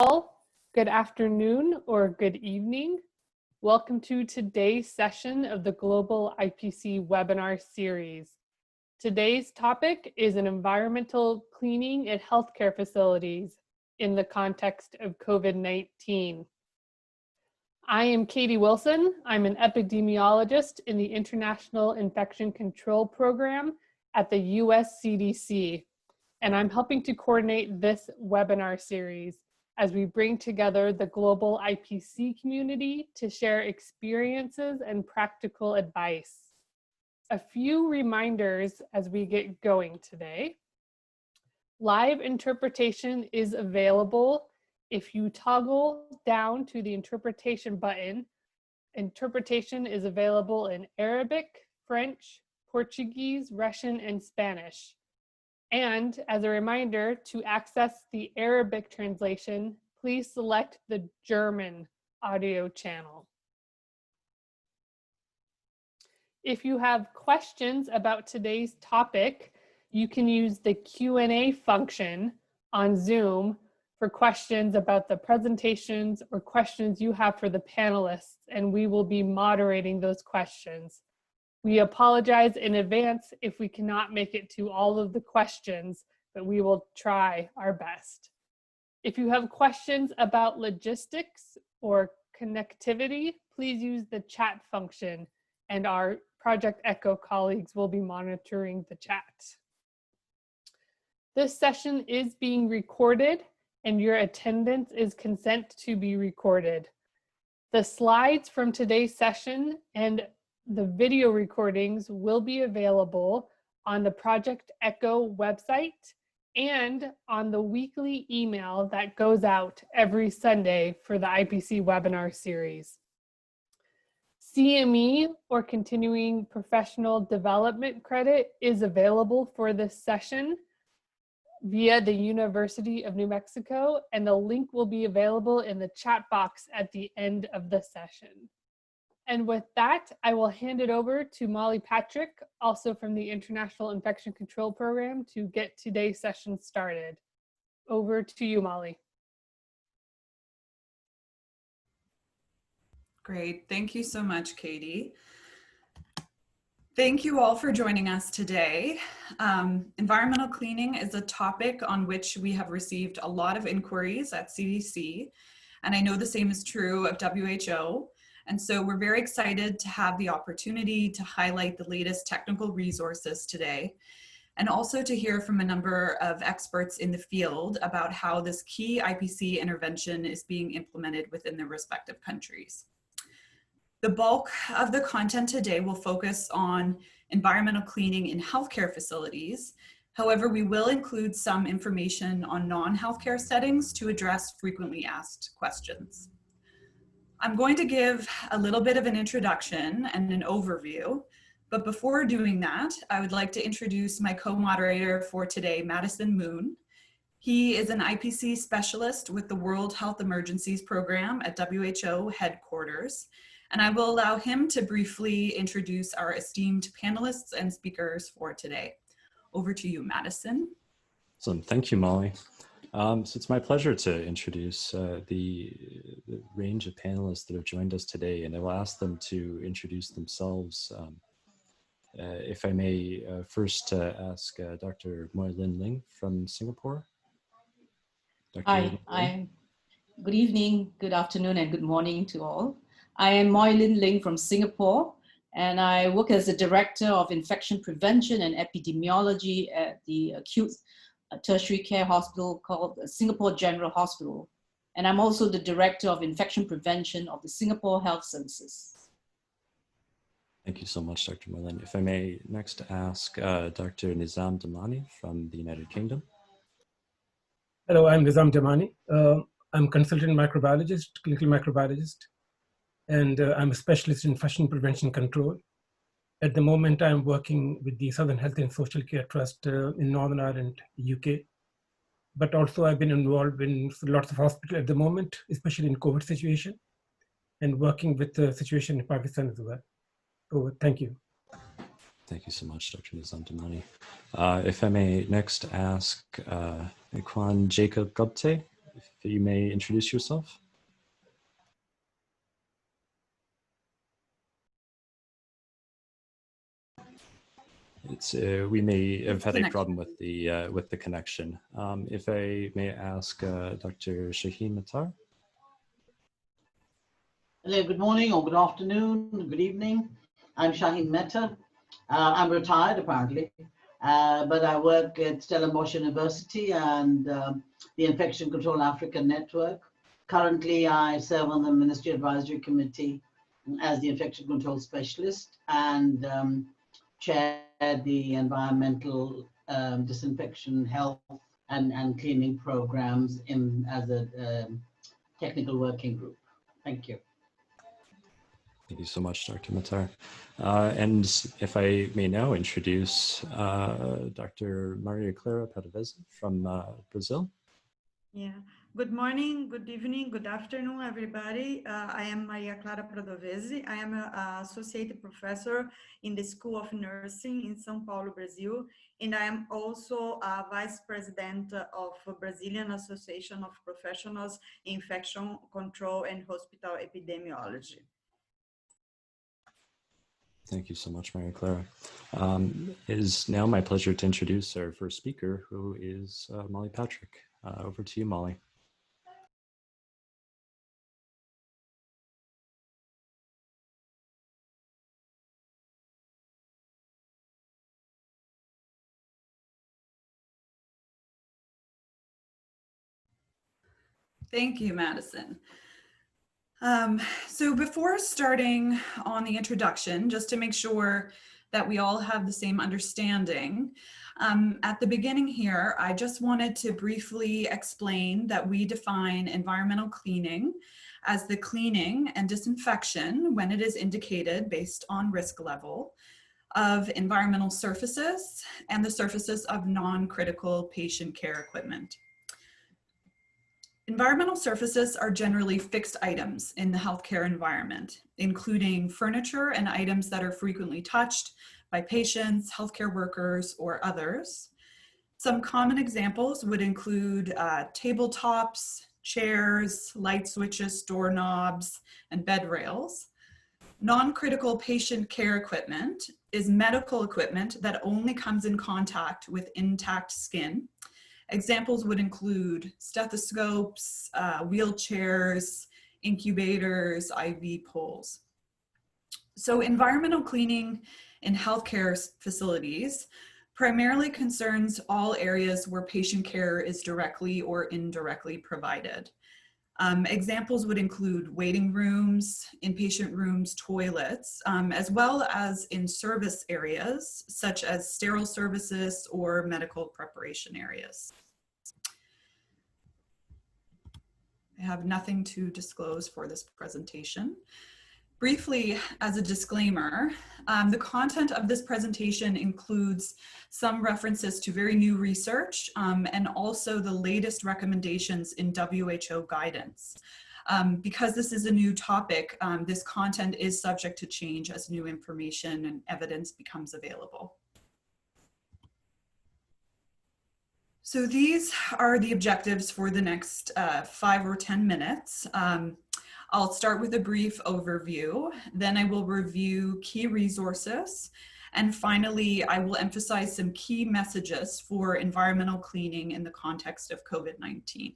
all, good afternoon or good evening. Welcome to today's session of the Global IPC webinar series. Today's topic is an environmental cleaning at healthcare facilities in the context of COVID-19. I am Katie Wilson. I'm an epidemiologist in the International Infection Control Program at the US CDC, and I'm helping to coordinate this webinar series as we bring together the global IPC community to share experiences and practical advice. A few reminders as we get going today. Live interpretation is available. If you toggle down to the interpretation button, interpretation is available in Arabic, French, Portuguese, Russian, and Spanish. And as a reminder, to access the Arabic translation, please select the German audio channel. If you have questions about today's topic, you can use the Q&A function on Zoom for questions about the presentations or questions you have for the panelists, and we will be moderating those questions. We apologize in advance if we cannot make it to all of the questions, but we will try our best. If you have questions about logistics or connectivity, please use the chat function, and our Project Echo colleagues will be monitoring the chat. This session is being recorded, and your attendance is consent to be recorded. The slides from today's session and the video recordings will be available on the Project Echo website and on the weekly email that goes out every Sunday for the IPC webinar series. CME, or Continuing Professional Development Credit, is available for this session via the University of New Mexico, and the link will be available in the chat box at the end of the session. And with that, I will hand it over to Molly Patrick, also from the International Infection Control Program, to get today's session started. Over to you, Molly. Great, thank you so much, Katie. Thank you all for joining us today. Environmental cleaning is a topic on which we have received a lot of inquiries at CDC, and I know the same is true of WHO. And so we're very excited to have the opportunity to highlight the latest technical resources today, and also to hear from a number of experts in the field about how this key IPC intervention is being implemented within their respective countries. The bulk of the content today will focus on environmental cleaning in healthcare facilities. However, we will include some information on non-healthcare settings to address frequently asked questions. I'm going to give a little bit of an introduction and an overview, but before doing that, I would like to introduce my co-moderator for today, Madison Moon. He is an IPC specialist with the World Health Emergencies Program at WHO headquarters, and I will allow him to briefly introduce our esteemed panelists and speakers for today. Over to you, Madison. Awesome. Thank you, Molly. So it's my pleasure to introduce the range of panelists that have joined us today, and I will ask them to introduce themselves. If I may first ask Dr. Moi Lin Ling from Singapore. Hi, good evening, good afternoon, and good morning to all. I am Moi Lin Ling from Singapore, and I work as the Director of Infection Prevention and Epidemiology at the acute tertiary care hospital called Singapore General Hospital. And I'm also the Director of Infection Prevention of the Singapore Health Services. Thank you so much, Dr. Moulin. If I may next ask Dr. Nizam Damani from the United Kingdom. Hello, I'm Nizam Damani. I'm consultant microbiologist, clinical microbiologist, and I'm a specialist in infection prevention control. At the moment, I'm working with the Southern Health and Social Care Trust in Northern Ireland, UK. But also I've been involved in lots of hospitals at the moment, especially in COVID situation, and working with the situation in Pakistan as well. So thank you. Thank you so much, Dr. Nizam Damani. If I may next ask Ikwan Jacob Gupte if you may introduce yourself. It's we may have had a problem with the connection. If I may ask Dr. Shaheen Mattar. Hello, good morning or good afternoon, good evening. I'm Shaheen Mehta. I'm retired apparently, but I work at Stellenbosch University and the Infection Control Africa Network. Currently, I serve on the Ministry Advisory Committee as the Infection Control Specialist and chair the environmental disinfection, health, and cleaning programs as a technical working group. Thank you. Thank you so much, Dr. Mattar. And if I may now introduce Dr. Maria Clara Padovese from Brazil. Yeah, good morning, good evening, good afternoon, everybody. I am Maria Clara Padovese. I am an associate professor in the School of Nursing in São Paulo, Brazil. And I am also a vice president of Brazilian Association of Professionals in Infection Control and Hospital Epidemiology. Thank you so much, Maria Clara. It is now my pleasure to introduce our first speaker, who is Molly Patrick. Over to you, Molly. Thank you, Madison. So before starting on the introduction, just to make sure that we all have the same understanding, at the beginning here, I just wanted to briefly explain that we define environmental cleaning as the cleaning and disinfection, when it is indicated based on risk level, of environmental surfaces and the surfaces of non-critical patient care equipment. Environmental surfaces are generally fixed items in the healthcare environment, including furniture and items that are frequently touched by patients, healthcare workers, or others. Some common examples would include tabletops, chairs, light switches, doorknobs, and bed rails. Non-critical patient care equipment is medical equipment that only comes in contact with intact skin. Examples would include stethoscopes, wheelchairs, incubators, IV poles. So environmental cleaning in healthcare facilities primarily concerns all areas where patient care is directly or indirectly provided. Examples would include waiting rooms, inpatient rooms, toilets, as well as in service areas such as sterile services or medical preparation areas. I have nothing to disclose for this presentation. Briefly, as a disclaimer, the content of this presentation includes some references to very new research and also the latest recommendations in WHO guidance. Because this is a new topic, this content is subject to change as new information and evidence becomes available. So these are the objectives for the next 5 or 10 minutes. I'll start with a brief overview, then I will review key resources, and finally, I will emphasize some key messages for environmental cleaning in the context of COVID-19.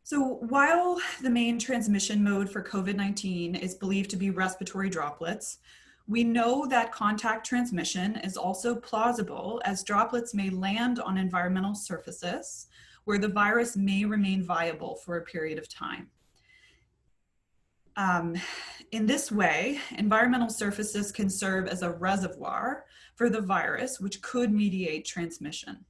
So while the main transmission mode for COVID-19 is believed to be respiratory droplets, we know that contact transmission is also plausible, as droplets may land on environmental surfaces where the virus may remain viable for a period of time. In this way, environmental surfaces can serve as a reservoir for the virus, which could mediate transmission.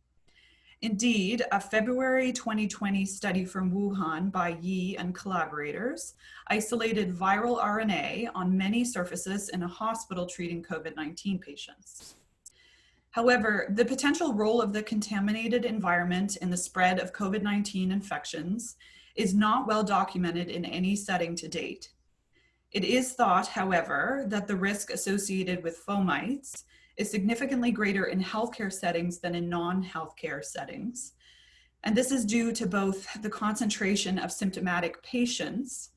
Indeed, a February 2020 study from Wuhan by Yi and collaborators isolated viral RNA on many surfaces in a hospital treating COVID-19 patients. However, the potential role of the contaminated environment in the spread of COVID-19 infections is not well documented in any setting to date. It is thought, however, that the risk associated with fomites is significantly greater in healthcare settings than in non-healthcare settings. And this is due to both the concentration of symptomatic patients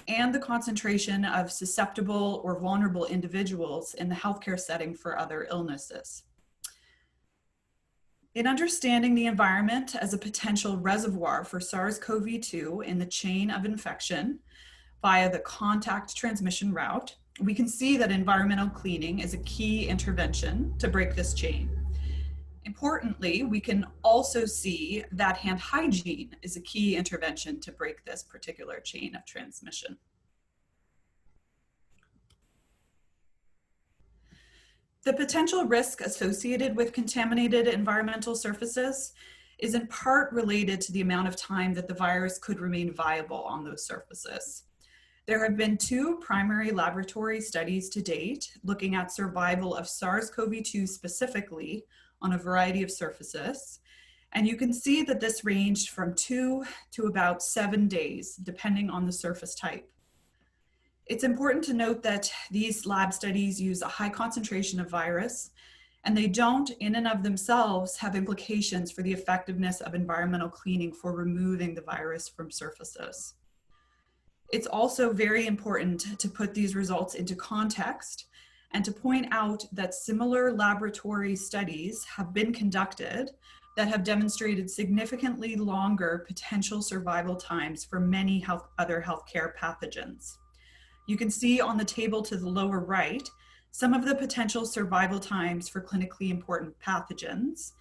and the concentration of susceptible or vulnerable individuals in the healthcare setting for other illnesses. In understanding the environment as a potential reservoir for SARS-CoV-2 in the chain of infection via the contact transmission route, we can see that environmental cleaning is a key intervention to break this chain. Importantly, we can also see that hand hygiene is a key intervention to break this particular chain of transmission. The potential risk associated with contaminated environmental surfaces is in part related to the amount of time that the virus could remain viable on those surfaces. There have been 2 primary laboratory studies to date looking at survival of SARS-CoV-2 specifically on a variety of surfaces. And you can see that this ranged from 2 to about 7 days, depending on the surface type. It's important to note that these lab studies use a high concentration of virus, and they don't in and of themselves have implications for the effectiveness of environmental cleaning for removing the virus from surfaces. It's also very important to put these results into context and to point out that similar laboratory studies have been conducted that have demonstrated significantly longer potential survival times for many other healthcare pathogens. You can see on the table to the lower right some of the potential survival times for clinically important pathogens,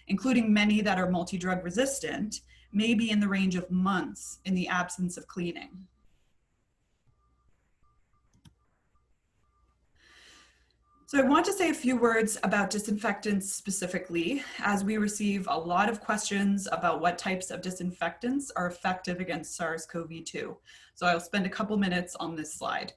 including many that are multi-drug resistant, may be in the range of months in the absence of cleaning. So I want to say a few words about disinfectants specifically, as we receive a lot of questions about what types of disinfectants are effective against SARS-CoV-2. So I'll spend a couple minutes on this slide.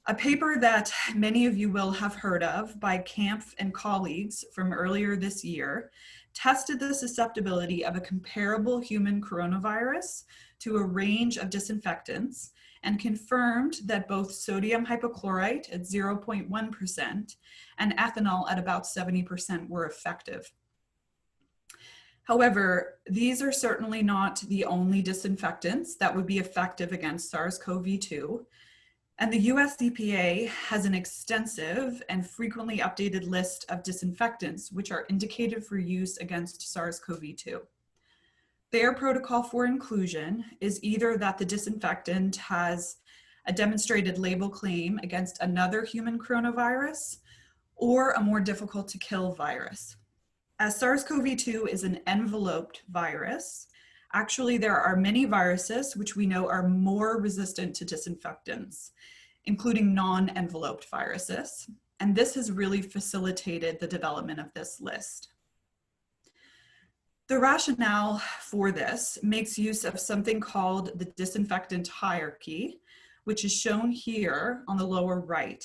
A paper that many of you will have heard of by Kampf and colleagues from earlier this year tested the susceptibility of a comparable human coronavirus to a range of disinfectants and confirmed that both sodium hypochlorite at 0.1% and ethanol at about 70% were effective. However, these are certainly not the only disinfectants that would be effective against SARS-CoV-2. And the US EPA has an extensive and frequently updated list of disinfectants which are indicated for use against SARS-CoV-2. Their protocol for inclusion is either that the disinfectant has a demonstrated label claim against another human coronavirus or a more difficult to kill virus. As SARS-CoV-2 is an enveloped virus, actually there are many viruses which we know are more resistant to disinfectants, including non-enveloped viruses. And this has really facilitated the development of this list. The rationale for this makes use of something called the disinfectant hierarchy, which is shown here on the lower right.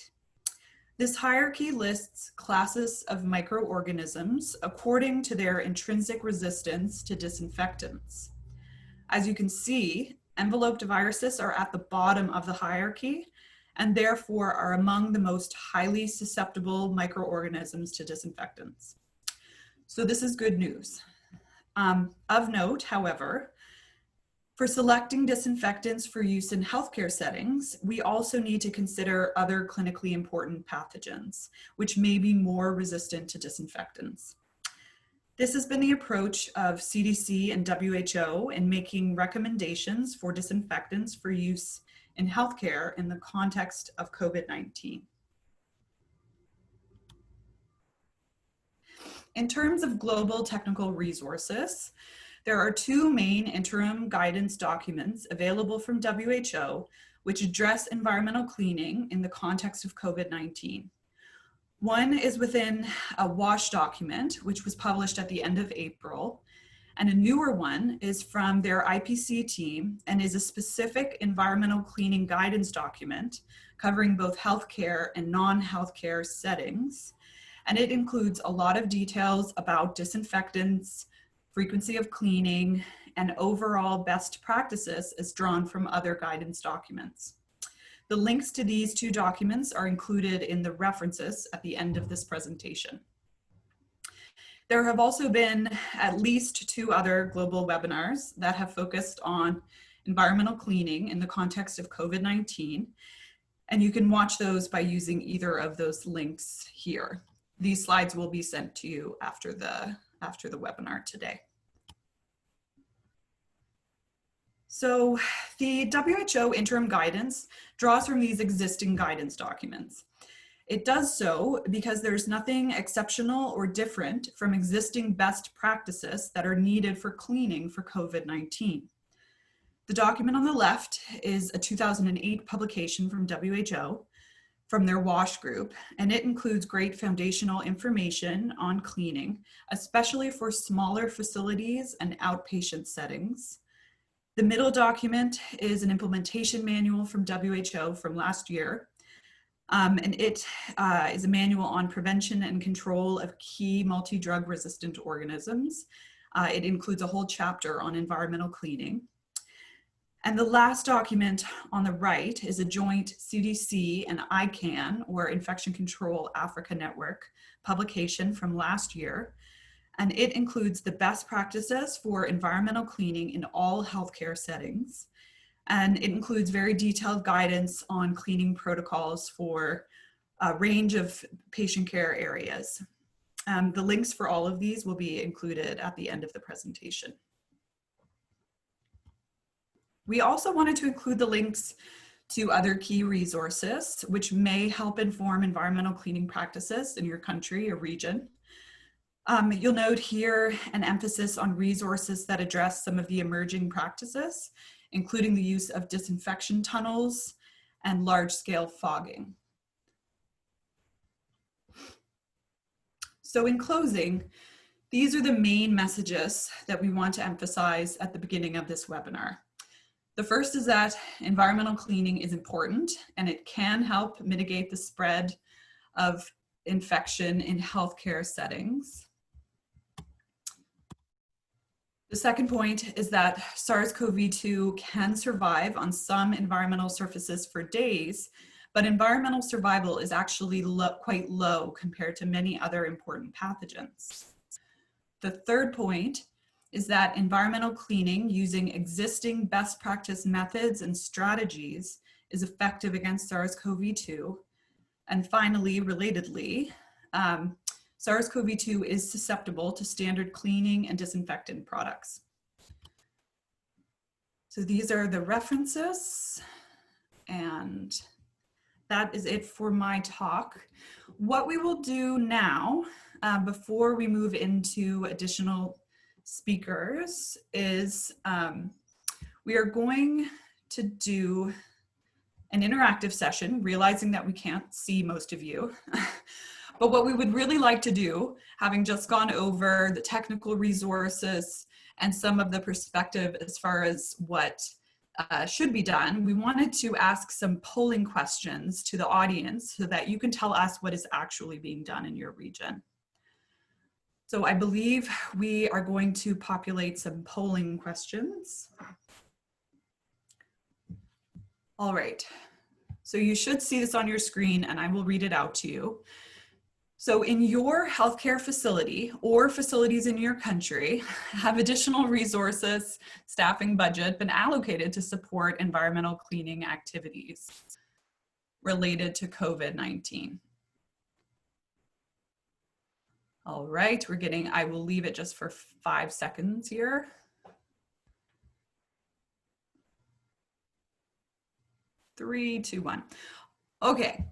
This hierarchy lists classes of microorganisms according to their intrinsic resistance to disinfectants. As you can see, enveloped viruses are at the bottom of the hierarchy and therefore are among the most highly susceptible microorganisms to disinfectants. So this is good news. Of note, however, for selecting disinfectants for use in healthcare settings, we also need to consider other clinically important pathogens, which may be more resistant to disinfectants. This has been the approach of CDC and WHO in making recommendations for disinfectants for use in healthcare in the context of COVID-19. In terms of global technical resources, there are 2 main interim guidance documents available from WHO which address environmental cleaning in the context of COVID-19. One is within a WASH document, which was published at the end of April, and a newer one is from their IPC team and is a specific environmental cleaning guidance document covering both healthcare and non-healthcare settings. And it includes a lot of details about disinfectants, frequency of cleaning, and overall best practices as drawn from other guidance documents. The links to these two documents are included in the references at the end of this presentation. There have also been at least 2 other global webinars that have focused on environmental cleaning in the context of COVID-19, and you can watch those by using either of those links here. These slides will be sent to you after the webinar today. So the WHO interim guidance draws from these existing guidance documents. It does so because there's nothing exceptional or different from existing best practices that are needed for cleaning for COVID-19. The document on the left is a 2008 publication from WHO from their WASH group, and it includes great foundational information on cleaning, especially for smaller facilities and outpatient settings. The middle document is an implementation manual from WHO from last year, and it is a manual on prevention and control of key multi-drug resistant organisms. It includes a whole chapter on environmental cleaning. And the last document on the right is a joint CDC and ICANN, or Infection Control Africa Network, publication from last year. And it includes the best practices for environmental cleaning in all healthcare settings. And it includes very detailed guidance on cleaning protocols for a range of patient care areas. The links for all of these will be included at the end of the presentation. We also wanted to include the links to other key resources, which may help inform environmental cleaning practices in your country or region. You'll note here an emphasis on resources that address some of the emerging practices, including the use of disinfection tunnels and large-scale fogging. So in closing, these are the main messages that we want to emphasize at the beginning of this webinar. The first is that environmental cleaning is important and it can help mitigate the spread of infection in healthcare settings. The second point is that SARS-CoV-2 can survive on some environmental surfaces for days, but environmental survival is actually quite low compared to many other important pathogens. The third point is that environmental cleaning using existing best practice methods and strategies is effective against SARS-CoV-2. And finally, relatedly, SARS-CoV-2 is susceptible to standard cleaning and disinfectant products. So these are the references, and that is it for my talk. What we will do now, before we move into additional speakers, is we are going to do an interactive session, realizing that we can't see most of you. But what we would really like to do, having just gone over the technical resources and some of the perspective as far as what should be done, we wanted to ask some polling questions to the audience so that you can tell us what is actually being done in your region. So I believe we are going to populate some polling questions. All right, so you should see this on your screen and I will read it out to you. So in your healthcare facility or facilities in your country, have additional resources, staffing budget been allocated to support environmental cleaning activities related to COVID-19? All right, I will leave it just for 5 seconds here. Three, two, one. Okay.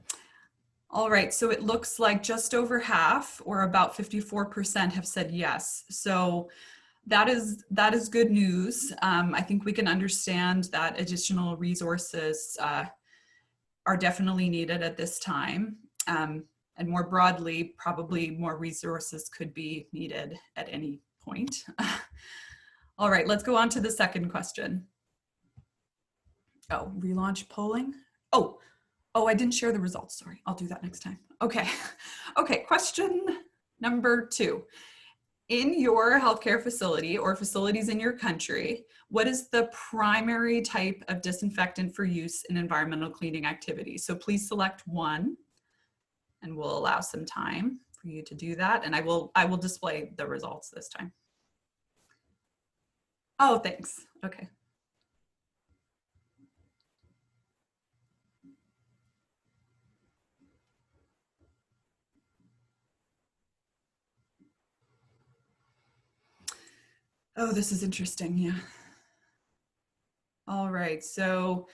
All right, so it looks like just over half, or about 54%, have said yes. So that is good news. I think we can understand that additional resources are definitely needed at this time. And more broadly, probably more resources could be needed at any point. All right, let's go on to the second question. Oh, relaunch polling. Oh, I didn't share the results. Sorry, I'll do that next time. Okay, question number 2. in your healthcare facility or facilities in your country, what is the primary type of disinfectant for use in environmental cleaning activities? So please select one, and we'll allow some time for you to do that. And I will display the results this time. Oh, thanks. Okay. Oh, this is interesting. Yeah. All right. So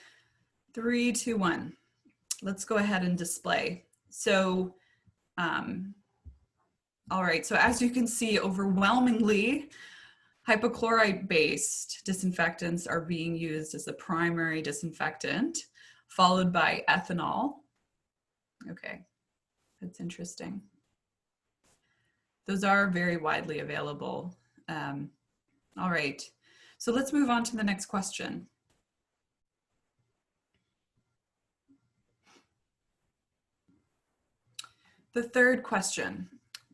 3, 2, 1. Let's go ahead and display. So, all right. So as you can see, overwhelmingly, hypochlorite-based disinfectants are being used as the primary disinfectant, followed by ethanol. Okay, that's interesting. Those are very widely available. All right, so let's move on to the next question. The third question.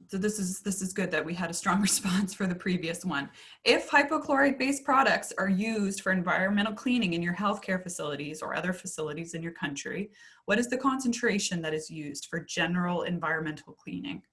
So this is good that we had a strong response for the previous one. If hypochlorite-based products are used for environmental cleaning in your healthcare facilities or other facilities in your country, what is the concentration that is used for general environmental cleaning?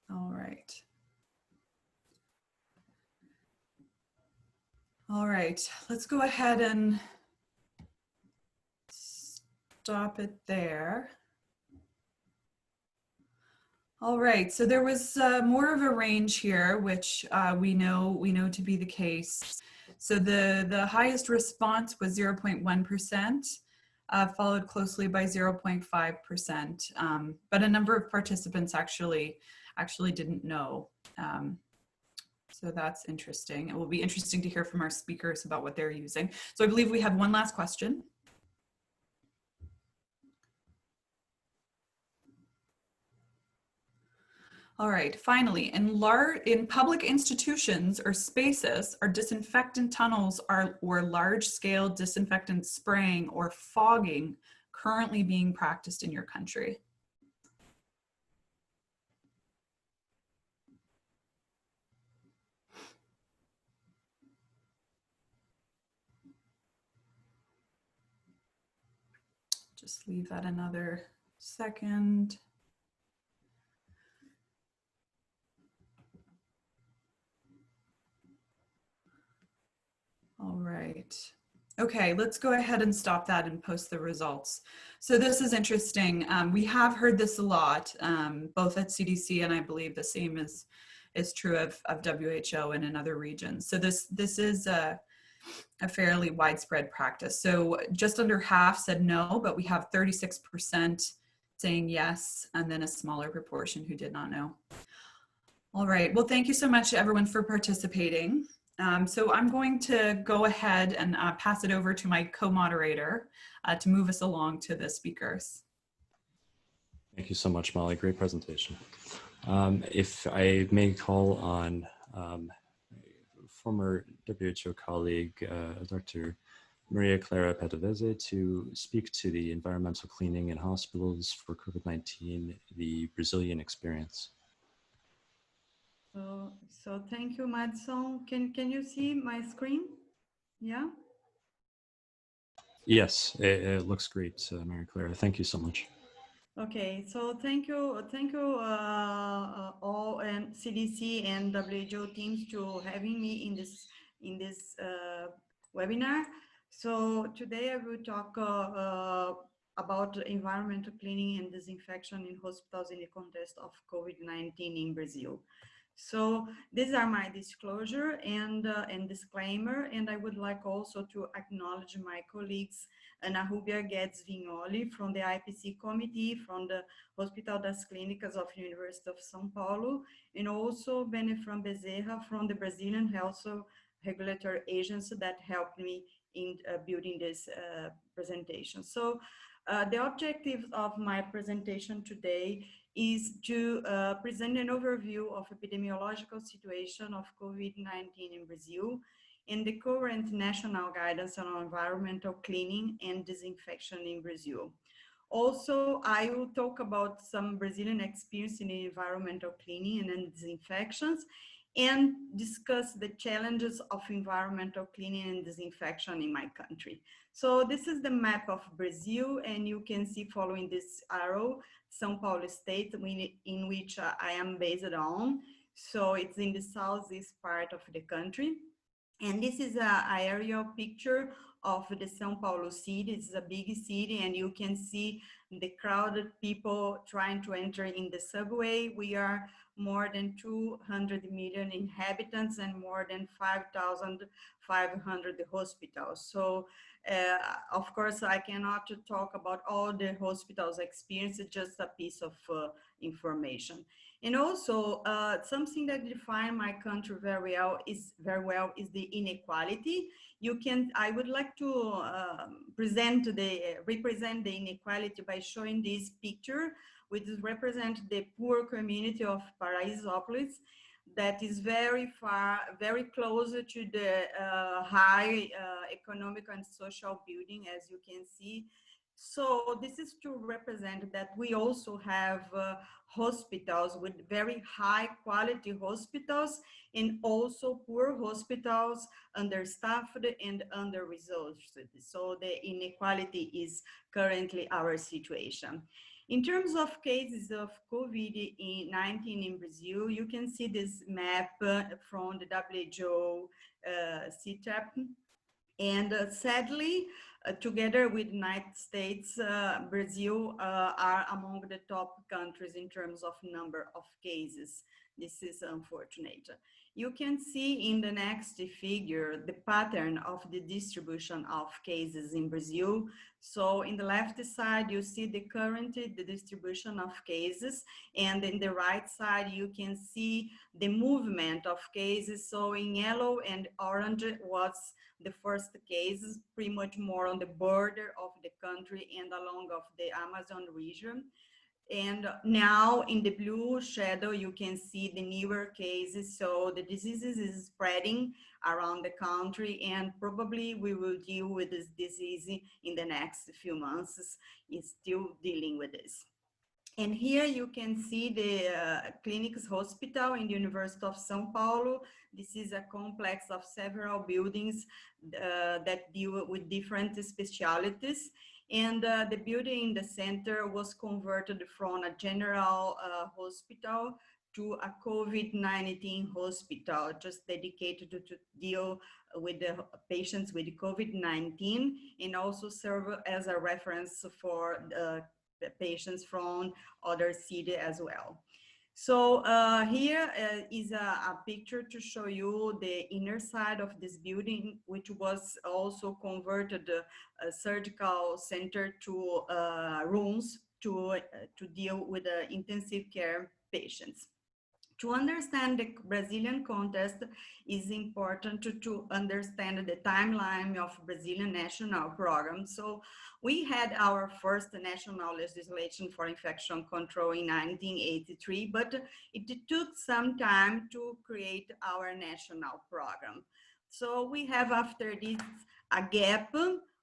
All right. All right, let's go ahead and stop it there. All right, so there was more of a range here, which we know to be the case. So the highest response was 0.1%, followed closely by 0.5%. But a number of participants actually didn't know. So that's interesting. It will be interesting to hear from our speakers about what they're using. So I believe we have one last question. All right, finally, in public institutions or spaces, are disinfectant tunnels or large-scale disinfectant spraying or fogging currently being practiced in your country? Just leave that another second. All right. Okay, let's go ahead and stop that and post the results. So this is interesting. We have heard this a lot, both at CDC, and I believe the same is true of WHO and in other regions. So this is a fairly widespread practice. So just under half said no, but we have 36% saying yes, and then a smaller proportion who did not know. All right, well, thank you so much everyone for participating. So I'm going to go ahead and pass it over to my co-moderator to move us along to the speakers. Thank you so much, Molly. Great presentation. If I may call on former WHO colleague, Dr. Maria Clara Pedaveze, to speak to the environmental cleaning in hospitals for COVID-19, the Brazilian experience. So thank you, Madison. Can you see my screen? Yeah. Yes, it looks great, Maria Clara. Thank you so much. Okay, so thank you all and CDC and WHO teams to having me in this webinar. So today I will talk about environmental cleaning and disinfection in hospitals in the context of COVID-19 in Brazil. So these are my disclosure and disclaimer, and I would like also to acknowledge my colleagues Ana Rubia Guedes Vignoli from the IPC committee from the Hospital das Clínicas of University of São Paulo, and also Benefran Bezerra from the Brazilian Health Regulatory Agency that helped me in building this presentation. So The objective of my presentation today is to present an overview of epidemiological situation of COVID-19 in Brazil and the current national guidance on environmental cleaning and disinfection in Brazil. Also, I will talk about some Brazilian experience in environmental cleaning and disinfections, and discuss the challenges of environmental cleaning and disinfection in my country. So this is the map of Brazil, and you can see following this arrow, São Paulo state, in which I am based on. So it's in the southeast part of the country. And this is an aerial picture of the São Paulo city. It's a big city, and you can see the crowded people trying to enter in the subway. We are more than 200 million inhabitants and more than 5,500 hospitals. So, of course, I cannot talk about all the hospitals experience, just a piece of information. And also, something that defines my country very well is the inequality. I would like to represent the inequality by showing this picture, which represents the poor community of Paraisópolis, that is very close to the high economic and social building, as you can see. So this is to represent that we also have hospitals with very high quality hospitals, and also poor hospitals, understaffed and under-resourced. So the inequality is currently our situation. In terms of cases of COVID-19 in Brazil, you can see this map from the WHO CTAP. And sadly, together with United States, Brazil are among the top countries in terms of number of cases. This is unfortunate. You can see in the next figure the pattern of the distribution of cases in Brazil. So in the left side, you see the distribution of cases, and in the right side, you can see the movement of cases. So in yellow and orange was the first cases, pretty much more on the border of the country and along of the Amazon region. And now in the blue shadow, you can see the newer cases. So the disease is spreading around the country, and probably we will deal with this disease in the next few months. It's still dealing with this. And here you can see the Clinics Hospital in the University of São Paulo. This is a complex of several buildings that deal with different specialties. And the building in the center was converted from a general hospital to a COVID-19 hospital, just dedicated to deal with the patients with COVID-19, and also serve as a reference for the patients from other cities as well. So here is a picture to show you the inner side of this building, which was also converted a surgical center to rooms to deal with the intensive care patients. To understand the Brazilian context, is important to understand the timeline of Brazilian national program. So we had our first national legislation for infection control in 1983, but it took some time to create our national program. So we have after this a gap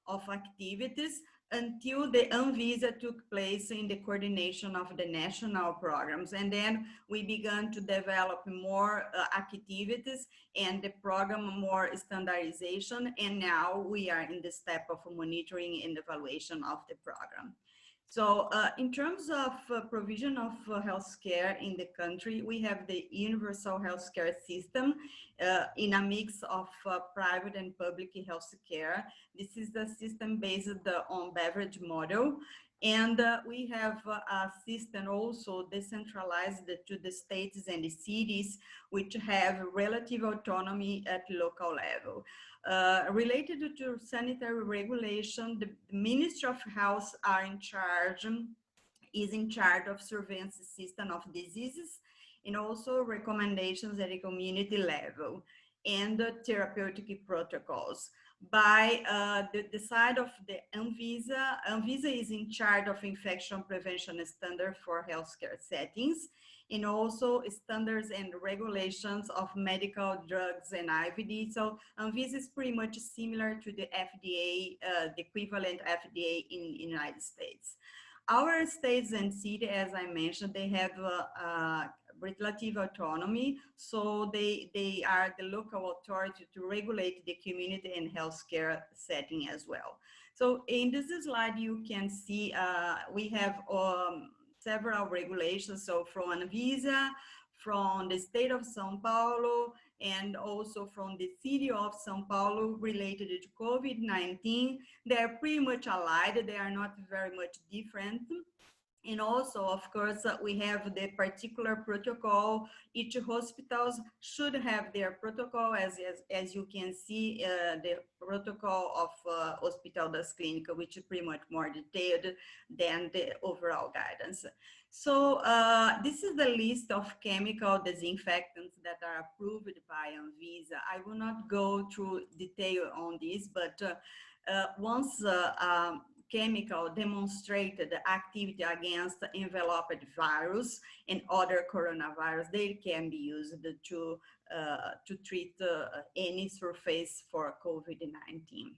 of activities until the Anvisa took place in the coordination of the national programs. And then we began to develop more activities and the program more standardization. And now we are in the step of monitoring and evaluation of the program. So in terms of provision of healthcare in the country, we have the universal healthcare system in a mix of private and public healthcare. This is the system based on beverage model. And we have a system also decentralized to the states and the cities, which have relative autonomy at local level. Related to sanitary regulation, the Ministry of Health is in charge of surveillance system of diseases, and also recommendations at a community level and therapeutic protocols. by the side of the Anvisa. Anvisa is in charge of infection prevention standards for healthcare settings, and also standards and regulations of medical drugs and IVD. So Anvisa is pretty much similar to the FDA, the equivalent FDA in United States. Our states and cities, as I mentioned, they have relative autonomy, so they are the local authority to regulate the community and healthcare setting as well. So in this slide, you can see we have several regulations. So from Anvisa, from the state of São Paulo, and also from the city of São Paulo related to COVID-19. They're pretty much allied. They are not very much different. And also, of course, we have the particular protocol. Each hospitals should have their protocol, as you can see, the protocol of Hospital das Clínicas, which is pretty much more detailed than the overall guidance. So this is the list of chemical disinfectants that are approved by Anvisa. I will not go through detail on this, but once chemical demonstrated activity against enveloped virus and other coronavirus, they can be used to treat any surface for COVID-19.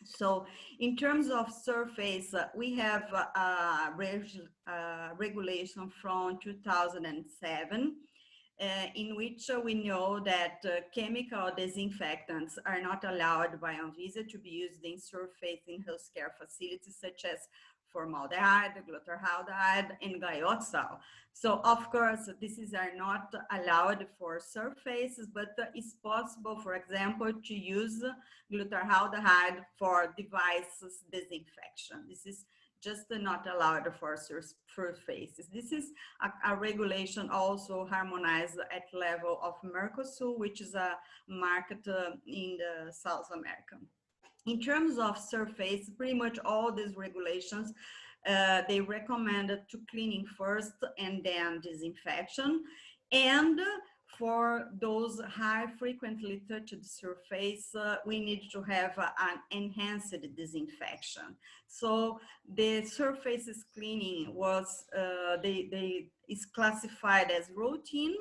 So in terms of surface, we have a regulation from 2007 in which we know that chemical disinfectants are not allowed by Anvisa to be used in surface in healthcare facilities such as formaldehyde, glutaraldehyde, and glyoxal. So of course, these are not allowed for surfaces, but it's possible, for example, to use glutaraldehyde for devices disinfection. This is just not allowed for surfaces. This is a regulation also harmonized at level of Mercosur, which is a market in the South America. In terms of surface, pretty much all these regulations, they recommend to cleaning first and then disinfection. And for those high frequently touched surface, we need to have an enhanced disinfection. So the surfaces cleaning was, is classified as routine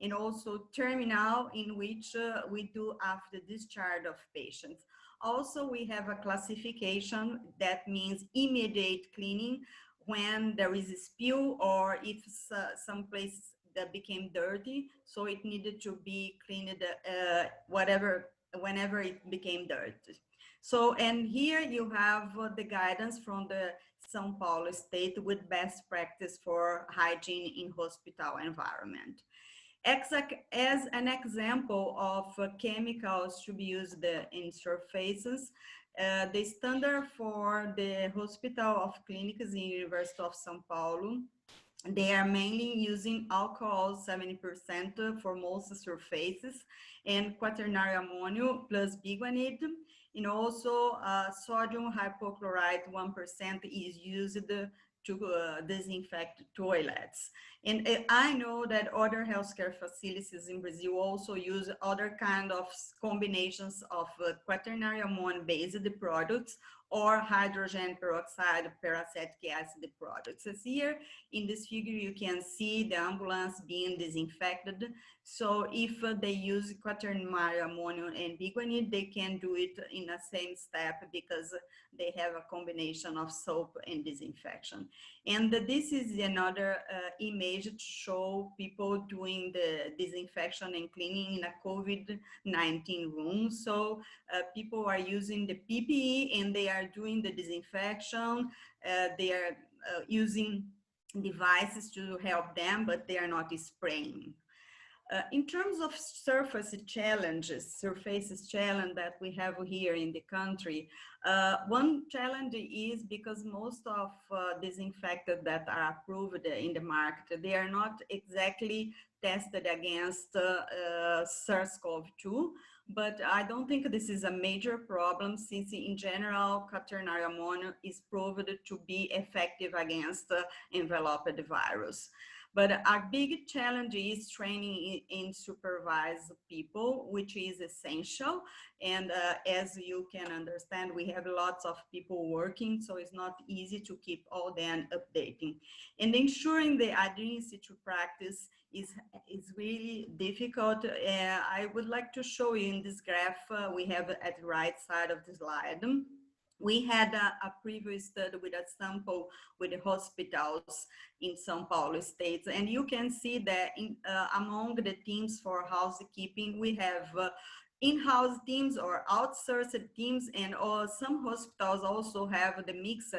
and also terminal, in which we do after discharge of patients. Also, we have a classification that means immediate cleaning when there is a spill or if some place that became dirty, so it needed to be cleaned whenever it became dirty. So, and here you have the guidance from the São Paulo state with best practice for hygiene in hospital environment. As an example of chemicals to be used in surfaces, the standard for the Hospital of Clínicas in University of São Paulo, they are mainly using alcohol 70% for most surfaces and quaternary ammonia plus biguanide. And also sodium hypochlorite 1% is used to disinfect toilets. And I know that other healthcare facilities in Brazil also use other kind of combinations of quaternary ammonia based products or hydrogen peroxide peracetic acid products. As here in this figure, you can see the ambulance being disinfected. So if they use quaternary ammonia and biguanide, they can do it in the same step because they have a combination of soap and disinfection. And this is another image to show people doing the disinfection and cleaning in a COVID-19 room. So people are using the PPE and they are doing the disinfection. They are using devices to help them, but they are not spraying. In terms of surface challenges that we have here in the country, one challenge is because most of disinfectants that are approved in the market, they are not exactly tested against SARS-CoV-2, but I don't think this is a major problem since in general, quaternary ammonia is proved to be effective against enveloped virus. But a big challenge is training in supervised people, which is essential. And as you can understand, we have lots of people working, so it's not easy to keep all them updating. And ensuring the adherence to practice is really difficult. I would like to show you in this graph we have at the right side of the slide. We had a previous study with a sample with the hospitals in São Paulo state, and you can see that among the teams for housekeeping, we have in-house teams or outsourced teams, and some hospitals also have the mix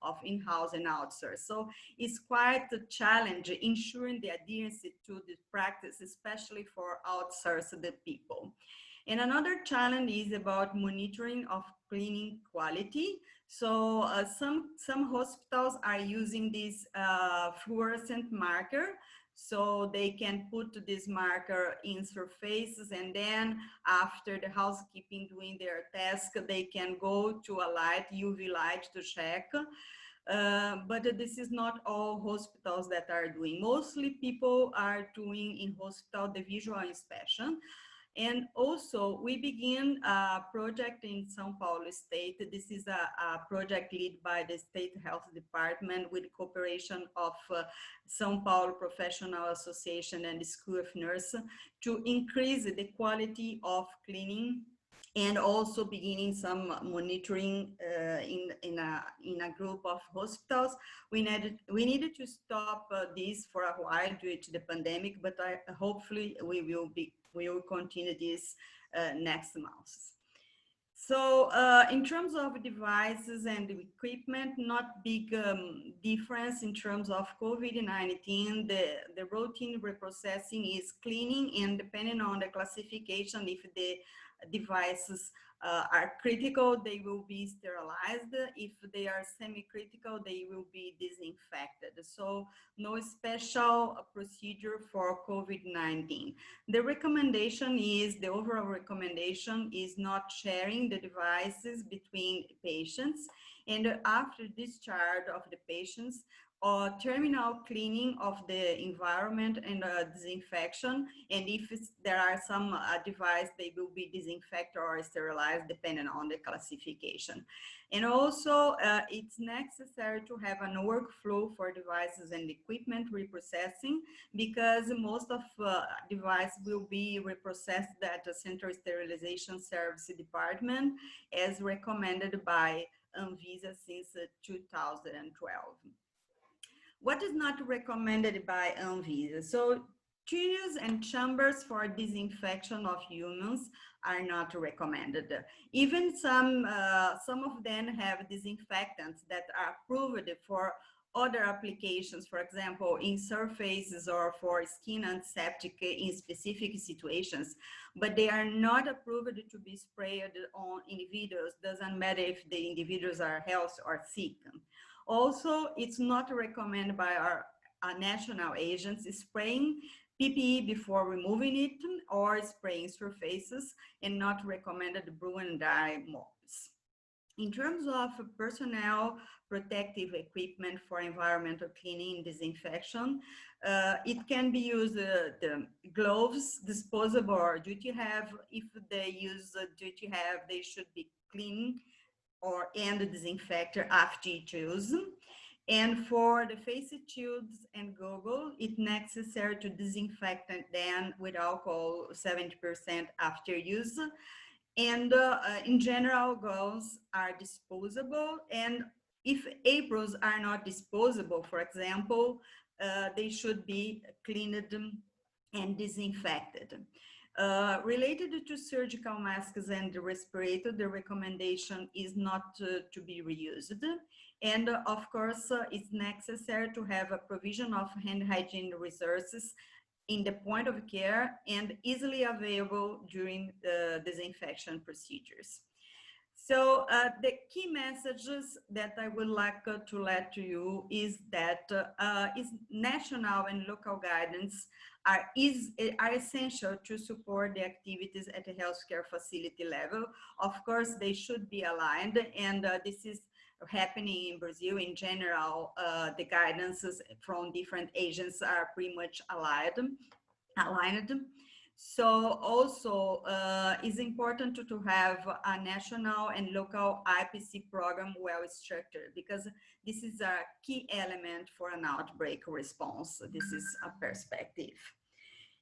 of in-house and outsourced. So it's quite a challenge ensuring the adherence to the practice, especially for outsourced people. And another challenge is about monitoring of cleaning quality. So some hospitals are using this fluorescent marker, so they can put this marker in surfaces, and then after the housekeeping doing their task, they can go to a light, UV light, to check. But this is not all hospitals that are doing. Mostly people are doing in hospital the visual inspection. And also we begin a project in São Paulo state. This is a project led by the State Health Department with cooperation of São Paulo Professional Association and the School of Nursing to increase the quality of cleaning, and also beginning some monitoring in a group of hospitals. We needed to stop this for a while due to the pandemic, but hopefully we will continue this next month. So in terms of devices and equipment, not big difference in terms of COVID-19. The routine reprocessing is cleaning, and depending on the classification, if the devices are critical, they will be sterilized. If they are semi-critical, they will be disinfected. So no special procedure for COVID-19. The recommendation is, the overall recommendation is not sharing the devices between patients, and after discharge of the patients, or terminal cleaning of the environment and disinfection. And if there are some device, they will be disinfected or sterilized depending on the classification. And also it's necessary to have a workflow for devices and equipment reprocessing, because most of device will be reprocessed at the Central Sterilization Service Department as recommended by Anvisa since 2012. What is not recommended by Anvisa? So tubes and chambers for disinfection of humans are not recommended. Even some of them have disinfectants that are approved for other applications, for example, in surfaces or for skin antiseptic in specific situations, but they are not approved to be sprayed on individuals. Doesn't matter if the individuals are healthy or sick. Also, it's not recommended by our national agents spraying PPE before removing it or spraying surfaces, and not recommended brew and dry mops. In terms of personnel protective equipment for environmental cleaning and disinfection, it can be used the gloves, disposable or duty have. If they use duty have, they should be clean and disinfector after use. And for the face shields and goggles, it's necessary to disinfect them with alcohol 70% after use. And in general, goggles are disposable. And if aprons are not disposable, for example, they should be cleaned and disinfected. Related to surgical masks and the respirator, the recommendation is not to be reused. And of course, it's necessary to have a provision of hand hygiene resources in the point of care and easily available during the disinfection procedures. So the key messages that I would like to let to you is that national and local guidance are essential to support the activities at the healthcare facility level. Of course, they should be aligned, and this is happening in Brazil in general, the guidances from different agents are pretty much aligned. So also it's important to have a national and local IPC program well structured, because this is a key element for an outbreak response. This is a perspective.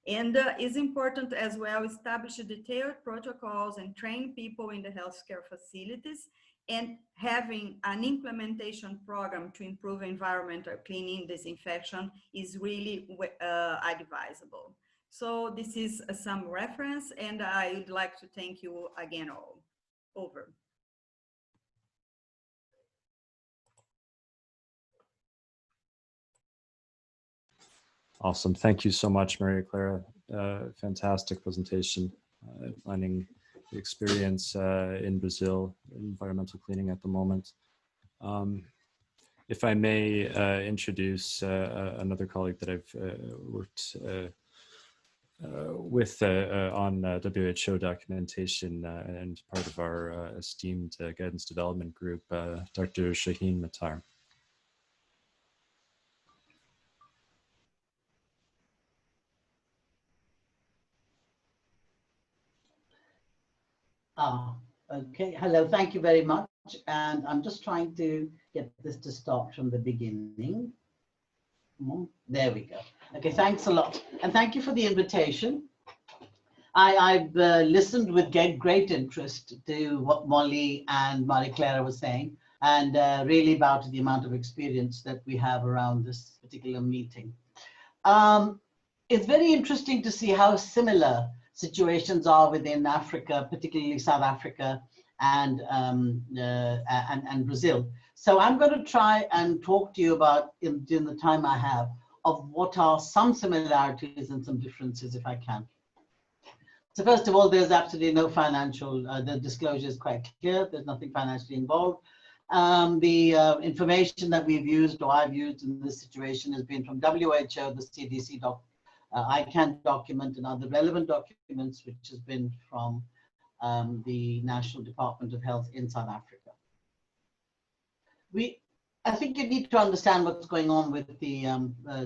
And it's important as well establish detailed protocols and train people in the healthcare facilities, and having an implementation program to improve environmental cleaning, disinfection is really advisable. So this is some reference, and I would like to thank you again all. Over. Awesome. Thank you so much, Maria Clara. Fantastic presentation, outlining the experience in Brazil, environmental cleaning at the moment. If I may introduce another colleague that I've worked with on WHO documentation and part of our esteemed guidance development group, Dr. Shaheen Mattar. Okay. Hello, thank you very much. And I'm just trying to get this to start from the beginning. There we go. Okay, thanks a lot. And thank you for the invitation. I've listened with great interest to what Molly and Maria Clara were saying, and really about the amount of experience that we have around this particular meeting. It's very interesting to see how similar situations are within Africa, particularly South Africa and Brazil. So I'm going to try and talk to you about, in the time I have, of what are some similarities and some differences, if I can. So first of all, there's absolutely no financial, the disclosure is quite clear, there's nothing financially involved. The information that we've used, or I've used in this situation, has been from WHO, the CDC ICANN document, and other relevant documents, which has been from the National Department of Health in South Africa. I think you need to understand what's going on with the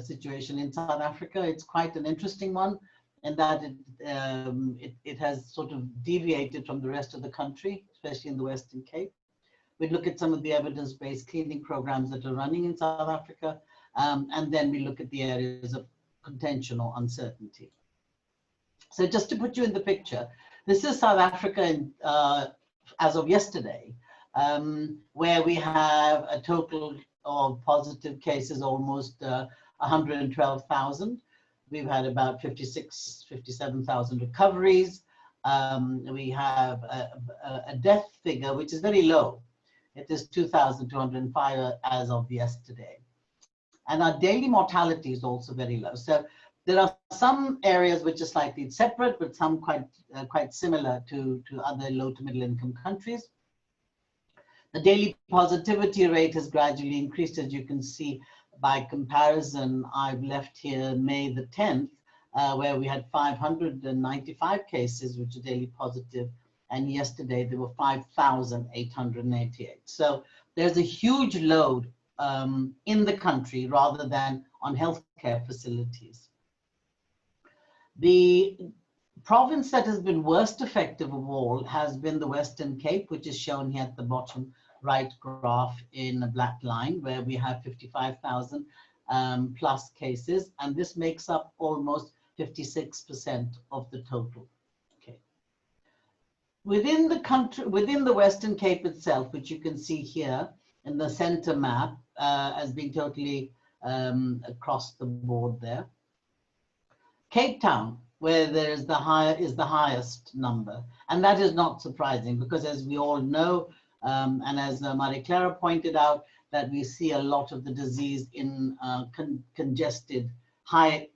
situation in South Africa. It's quite an interesting one, in that it has sort of deviated from the rest of the country, especially in the Western Cape. We look at some of the evidence-based cleaning programs that are running in South Africa, and then we look at the areas of contention or uncertainty. So just to put you in the picture, this is South Africa as of yesterday, where we have a total of positive cases, almost 112,000. We've had about 57,000 recoveries. We have a death figure, which is very low. It is 2,205 as of yesterday. And our daily mortality is also very low. So there are some areas which are slightly separate, but some quite similar to other low to middle income countries. The daily positivity rate has gradually increased, as you can see. By comparison, I've left here May the 10th, where we had 595 cases, which are daily positive. And yesterday there were 5,888. So there's a huge load in the country rather than on healthcare facilities. The province that has been worst affected of all has been the Western Cape, which is shown here at the bottom right graph in a black line, where we have 55,000 plus cases, and this makes up almost 56% of the total. Okay. Within the country, within the Western Cape itself, which you can see here in the center map, as being totally across the board there. Cape Town, where there is the highest number, and that is not surprising, because as we all know, and as Maria Clara pointed out, that we see a lot of the disease in congested, high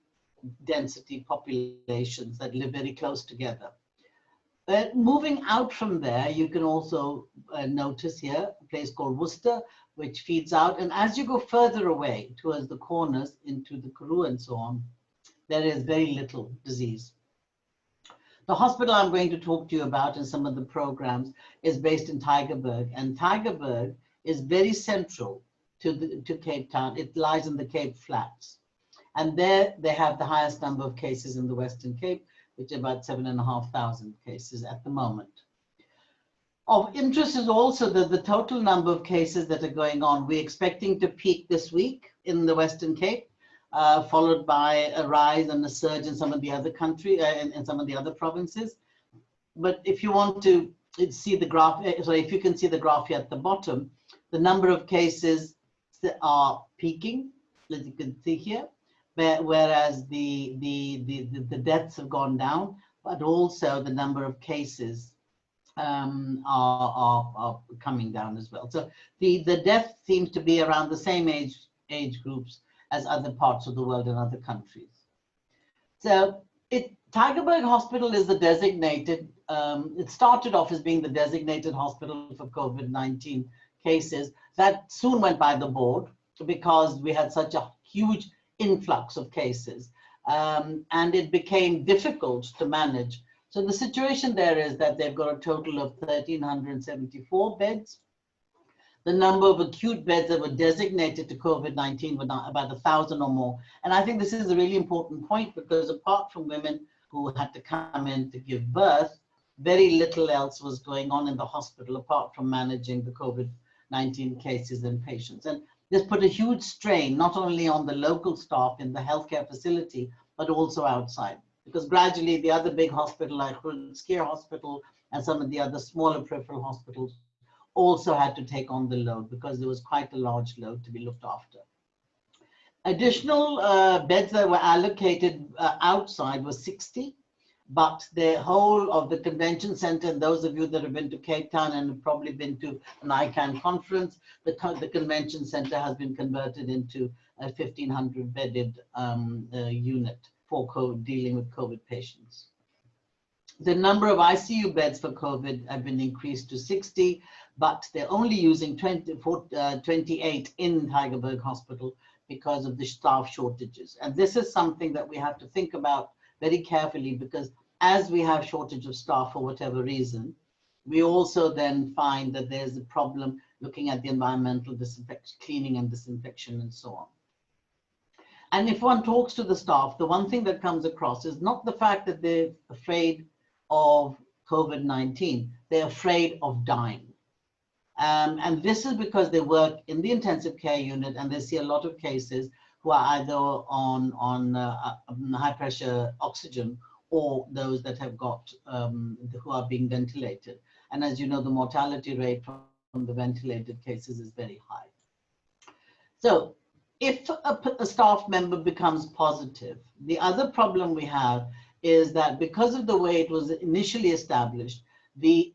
density populations that live very close together. Moving out from there, you can also notice here a place called Worcester, which feeds out. And as you go further away towards the corners into the Karoo and so on, there is very little disease. The hospital I'm going to talk to you about in some of the programs is based in Tygerberg. And Tygerberg is very central to Cape Town. It lies in the Cape Flats. And there they have the highest number of cases in the Western Cape, which are about 7,500 cases at the moment. Of interest is also the total number of cases that are going on. We're expecting to peak this week in the Western Cape, followed by a rise and a surge in some of the other in some of the other provinces. But if you want to see the graph, if you can see the graph here at the bottom, the number of cases are peaking, as you can see here, whereas the deaths have gone down, but also the number of cases are coming down as well. So the death seems to be around the same age groups as other parts of the world and other countries. So Tygerberg Hospital is the designated, it started off as being the designated hospital for COVID-19 cases. That soon went by the board because we had such a huge influx of cases, and it became difficult to manage. So the situation there is that they've got a total of 1,374 beds. The number of acute beds that were designated to COVID-19 were about 1,000 or more. And I think this is a really important point because apart from women who had to come in to give birth, very little else was going on in the hospital apart from managing the COVID-19 cases and patients. And this put a huge strain, not only on the local staff in the healthcare facility, but also outside. Because gradually the other big hospital like Skier Hospital and some of the other smaller peripheral hospitals also had to take on the load because there was quite a large load to be looked after. Additional beds that were allocated outside was 60, but the whole of the convention center, and those of you that have been to Cape Town and have probably been to an ICANN conference, the convention center has been converted into a 1,500 bedded unit for dealing with COVID patients. The number of ICU beds for COVID have been increased to 60, but they're only using 28 in Tygerberg Hospital because of the staff shortages. And this is something that we have to think about very carefully because as we have shortage of staff for whatever reason, we also then find that there's a problem looking at the environmental disinfection, cleaning and disinfection and so on. And if one talks to the staff, the one thing that comes across is not the fact that they're afraid of COVID-19, they're afraid of dying. And this is because they work in the intensive care unit and they see a lot of cases who are either on high pressure oxygen or those that have got, who are being ventilated. And as you know, the mortality rate from the ventilated cases is very high. So if a staff member becomes positive, the other problem we have is that because of the way it was initially established,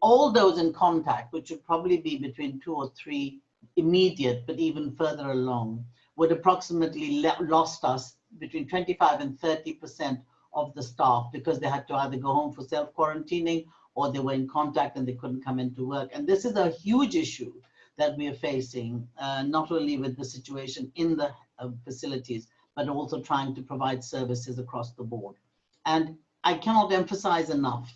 all those in contact, which would probably be between 2 or 3 immediate, but even further along, would approximately lost us between 25 and 30% of the staff because they had to either go home for self-quarantining or they were in contact and they couldn't come into work. And this is a huge issue that we are facing, not only with the situation in the facilities, but also trying to provide services across the board. And I cannot emphasize enough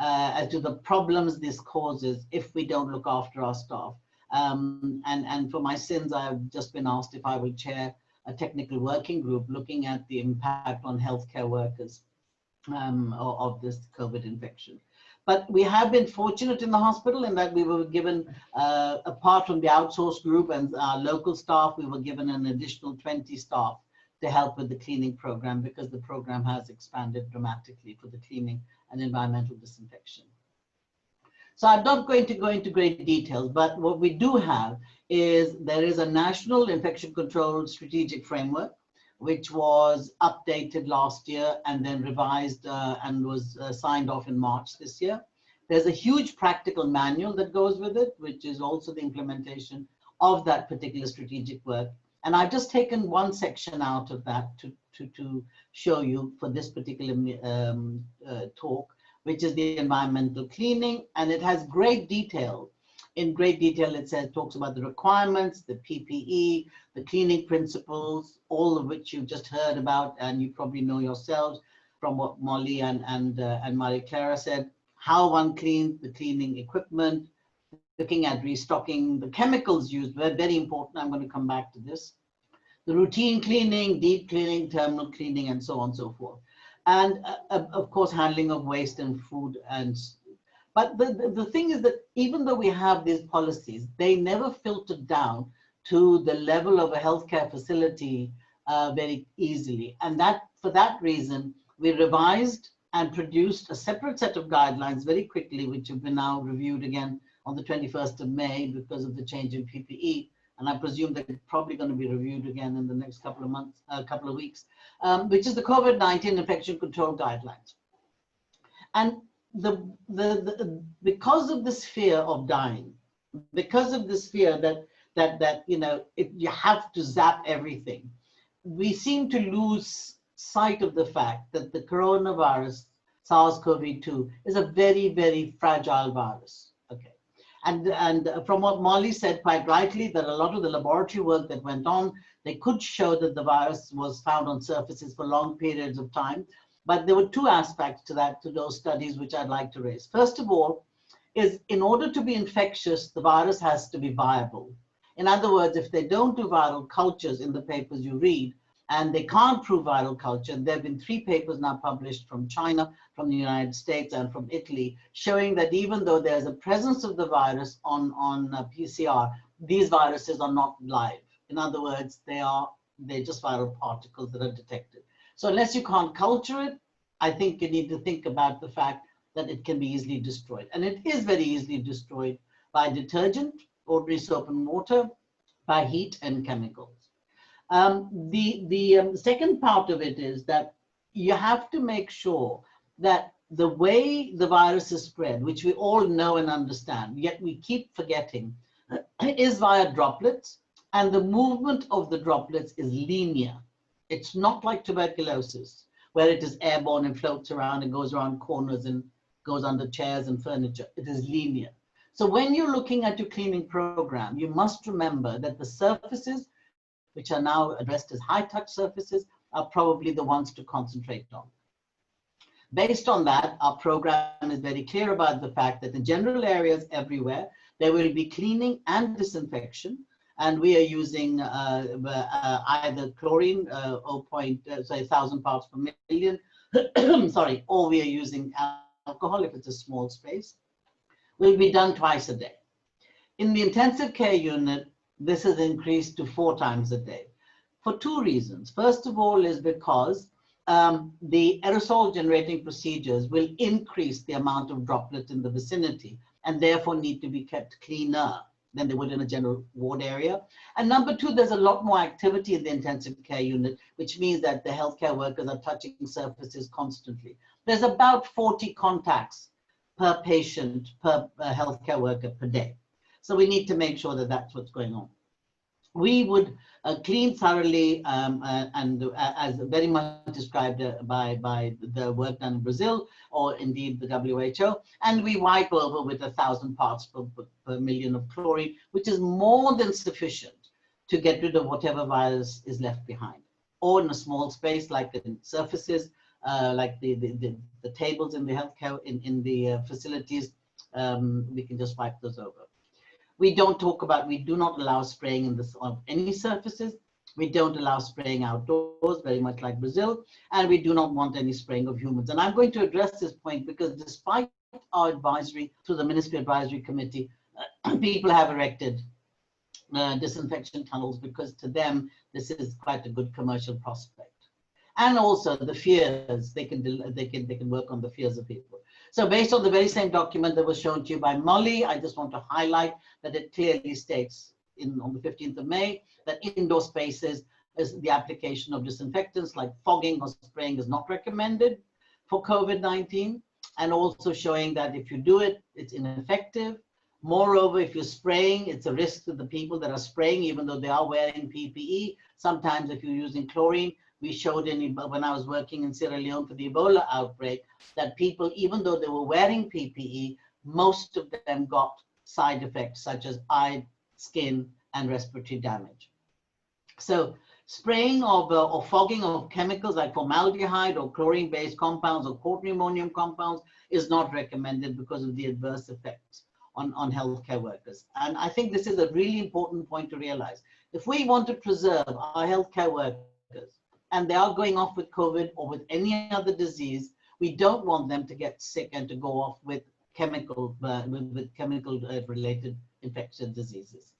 as to the problems this causes if we don't look after our staff. And for my sins, I've just been asked if I will chair a technical working group looking at the impact on healthcare workers of this COVID infection. But we have been fortunate in the hospital in that we were given, apart from the outsourced group and our local staff, we were given an additional 20 staff to help with the cleaning program because the program has expanded dramatically for the cleaning and environmental disinfection. So I'm not going to go into great details, but what we do have is there is a national infection control strategic framework, which was updated last year and then revised and was signed off in March this year. There's a huge practical manual that goes with it, which is also the implementation of that particular strategic work. And I've just taken one section out of that to show you for this particular talk, which is the environmental cleaning. And it has great detail. In great detail, it talks about the requirements, the PPE, the cleaning principles, all of which you've just heard about, and you probably know yourselves from what Molly and Marie Clara said, how one cleans, the cleaning equipment, looking at restocking, the chemicals used were very important. I'm going to come back to this. The routine cleaning, deep cleaning, terminal cleaning, and so on and so forth. And of course, handling of waste and food. But the thing is that even though we have these policies, they never filter down to the level of a healthcare facility very easily. And for that reason, we revised and produced a separate set of guidelines very quickly, which have been now reviewed again on the 21st of May because of the change in PPE. And I presume they're probably going to be reviewed again in the next couple of months, couple of weeks, which is the COVID-19 infection control guidelines. And because of this fear of dying, because of this fear that you have to zap everything, we seem to lose sight of the fact that the coronavirus, SARS-CoV-2, is a very, very fragile virus. Okay. And from what Molly said quite rightly, that a lot of the laboratory work that went on, they could show that the virus was found on surfaces for long periods of time. But there were two aspects to those studies, which I'd like to raise. First of all, is in order to be infectious, the virus has to be viable. In other words, if they don't do viral cultures in the papers you read, and they can't prove viral culture, there have been 3 papers now published from China, from the United States, and from Italy, showing that even though there's a presence of the virus on PCR, these viruses are not live. In other words, they're just viral particles that are detected. So unless you can't culture it, I think you need to think about the fact that it can be easily destroyed. And it is very easily destroyed by detergent, ordinary soap and water, by heat and chemicals. The second part of it is that you have to make sure that the way the virus is spread, which we all know and understand, yet we keep forgetting, is via droplets, and the movement of the droplets is linear. It's not like tuberculosis, where it is airborne and floats around and goes around corners and goes under chairs and furniture. It is linear. So when you're looking at your cleaning program, you must remember that the surfaces, which are now addressed as high-touch surfaces, are probably the ones to concentrate on. Based on that, our program is very clear about the fact that in general areas everywhere, there will be cleaning and disinfection, and we are using either chlorine, 1,000 parts per million, sorry, or we are using alcohol if it's a small space. Will be done twice a day. In the intensive care unit, this is increased to 4 times a day for 2 reasons. First of all is because the aerosol generating procedures will increase the amount of droplet in the vicinity and therefore need to be kept cleaner than they would in a general ward area. And number 2, there's a lot more activity in the intensive care unit, which means that the healthcare workers are touching surfaces constantly. There's about 40 contacts per patient, per healthcare worker per day. So we need to make sure that that's what's going on. We would clean thoroughly and as very much described by the work done in Brazil or indeed the WHO, and we wipe over with 1,000 parts per million of chlorine, which is more than sufficient to get rid of whatever virus is left behind. Or in a small space like in surfaces, like the tables in the healthcare, in the facilities, we can just wipe those over. We don't talk about, we do not allow spraying on any surfaces. We don't allow spraying outdoors, very much like Brazil, and we do not want any spraying of humans. And I'm going to address this point because despite our advisory through the Ministry Advisory Committee, people have erected disinfection tunnels because to them, this is quite a good commercial prospect. And also the fears, they can work on the fears of people. So based on the very same document that was shown to you by Molly, I just want to highlight that it clearly states on the 15th of May that indoor spaces is the application of disinfectants like fogging or spraying is not recommended for COVID-19, and also showing that if you do it, it's ineffective. Moreover, if you're spraying, it's a risk to the people that are spraying, even though they are wearing PPE. Sometimes if you're using chlorine, we showed when I was working in Sierra Leone for the Ebola outbreak, that people, even though they were wearing PPE, most of them got side effects such as eye, skin, and respiratory damage. So spraying of or fogging of chemicals like formaldehyde or chlorine-based compounds or quaternary ammonium compounds is not recommended because of the adverse effects. on healthcare workers. And I think this is a really important point to realize. If we want to preserve our healthcare workers and they are going off with COVID or with any other disease, we don't want them to get sick and to go off with chemical related infectious diseases.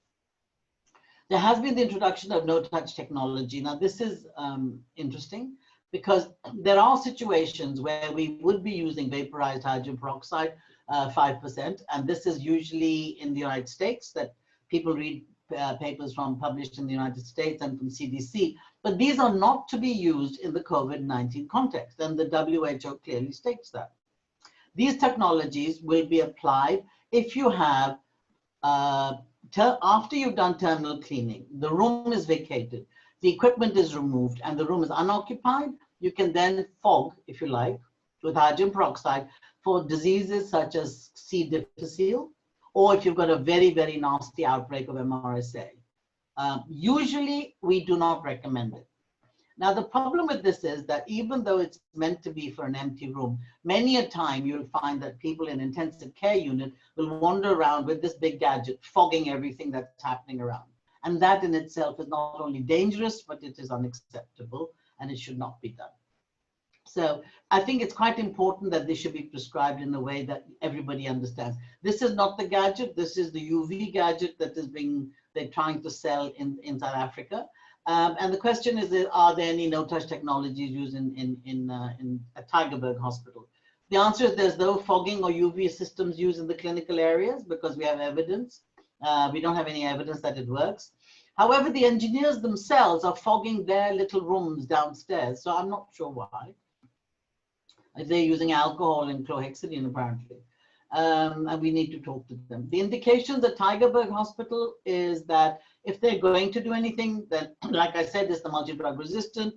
There has been the introduction of no-touch technology. Now this is interesting because there are situations where we would be using vaporized hydrogen peroxide, 5%, and this is usually in the United States that people read papers published in the United States and from CDC, but these are not to be used in the COVID-19 context, and the WHO clearly states that. These technologies will be applied if you have, after you've done terminal cleaning, the room is vacated, the equipment is removed, and the room is unoccupied, you can then fog, if you like, with hydrogen peroxide for diseases such as C. difficile, or if you've got a very, very nasty outbreak of MRSA. Usually, we do not recommend it. Now, the problem with this is that even though it's meant to be for an empty room, many a time you'll find that people in intensive care unit will wander around with this big gadget, fogging everything that's happening around. And that in itself is not only dangerous, but it is unacceptable and it should not be done. So I think it's quite important that this should be prescribed in a way that everybody understands. This is not the gadget, this is the UV gadget that is they're trying to sell in South Africa. And the question is, are there any no-touch technologies used at Tygerberg Hospital? The answer is there's no fogging or UV systems used in the clinical areas because we have evidence. We don't have any evidence that it works. However, the engineers themselves are fogging their little rooms downstairs, so I'm not sure why. They're using alcohol and chlorhexidine apparently, and we need to talk to them. The indications at Tygerberg Hospital is that if they're going to do anything, then, like I said, is the multi-drug resistant,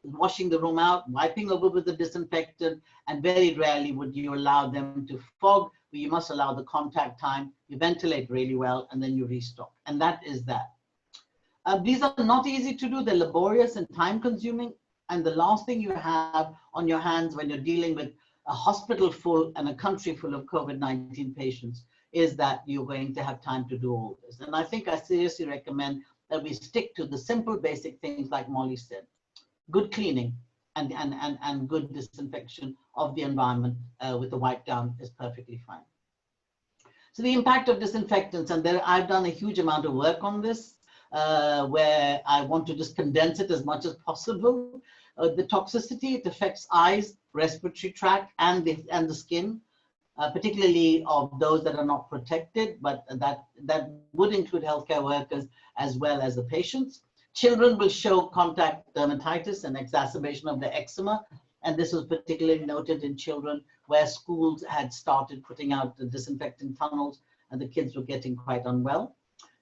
washing the room out, wiping over with the disinfectant, and very rarely would you allow them to fog. You must allow the contact time, you ventilate really well, and then you restock. And that is that. These are not easy to do, they're laborious and time-consuming. And the last thing you have on your hands when you're dealing with a hospital full and a country full of COVID-19 patients is that you're going to have time to do all this. And I think I seriously recommend that we stick to the simple basic things like Molly said. Good cleaning and good disinfection of the environment with the wipe down is perfectly fine. So the impact of disinfectants, and I've done a huge amount of work on this where I want to just condense it as much as possible. The toxicity, it affects eyes, respiratory tract, and the skin, particularly of those that are not protected, but that would include healthcare workers as well as the patients. Children will show contact dermatitis and exacerbation of the eczema, and this was particularly noted in children where schools had started putting out the disinfectant tunnels and the kids were getting quite unwell.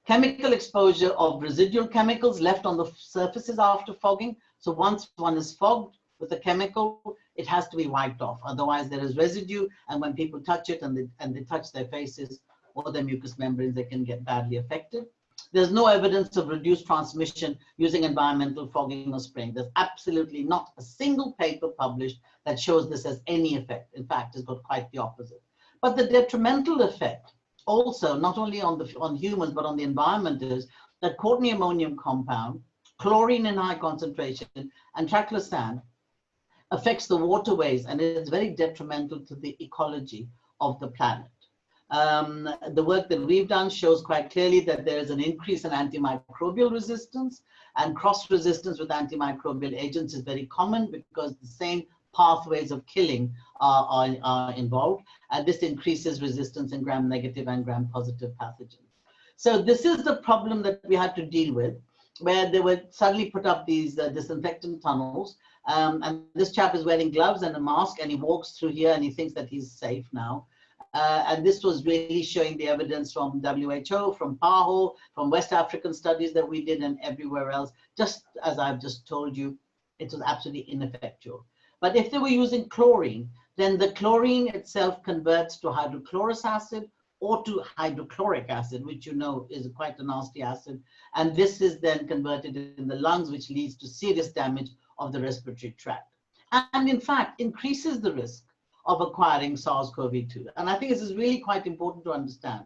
Chemical exposure of residual chemicals left on the surfaces after fogging. So once one is fogged with a chemical, it has to be wiped off. Otherwise there is residue, and when people touch it and they touch their faces or their mucous membranes, they can get badly affected. There's no evidence of reduced transmission using environmental fogging or spraying. There's absolutely not a single paper published that shows this has any effect. In fact, it's got quite the opposite. But the detrimental effect also, not only on humans, but on the environment is that coordinate ammonium compound, chlorine in high concentration, and triclosan affects the waterways, and it is very detrimental to the ecology of the planet. The work that we've done shows quite clearly that there is an increase in antimicrobial resistance, and cross-resistance with antimicrobial agents is very common because the same pathways of killing are involved, and this increases resistance in gram-negative and gram-positive pathogens. So this is the problem that we had to deal with, where they were suddenly put up these disinfectant tunnels, and this chap is wearing gloves and a mask, and he walks through here and he thinks that he's safe now. And this was really showing the evidence from WHO, from PAHO, from West African studies that we did, and everywhere else. Just as I've just told you, it was absolutely ineffectual. But if they were using chlorine, then the chlorine itself converts to hydrochlorous acid or to hydrochloric acid, which you know is quite a nasty acid. And this is then converted in the lungs, which leads to serious damage of the respiratory tract. And in fact, increases the risk of acquiring SARS-CoV-2. And I think this is really quite important to understand.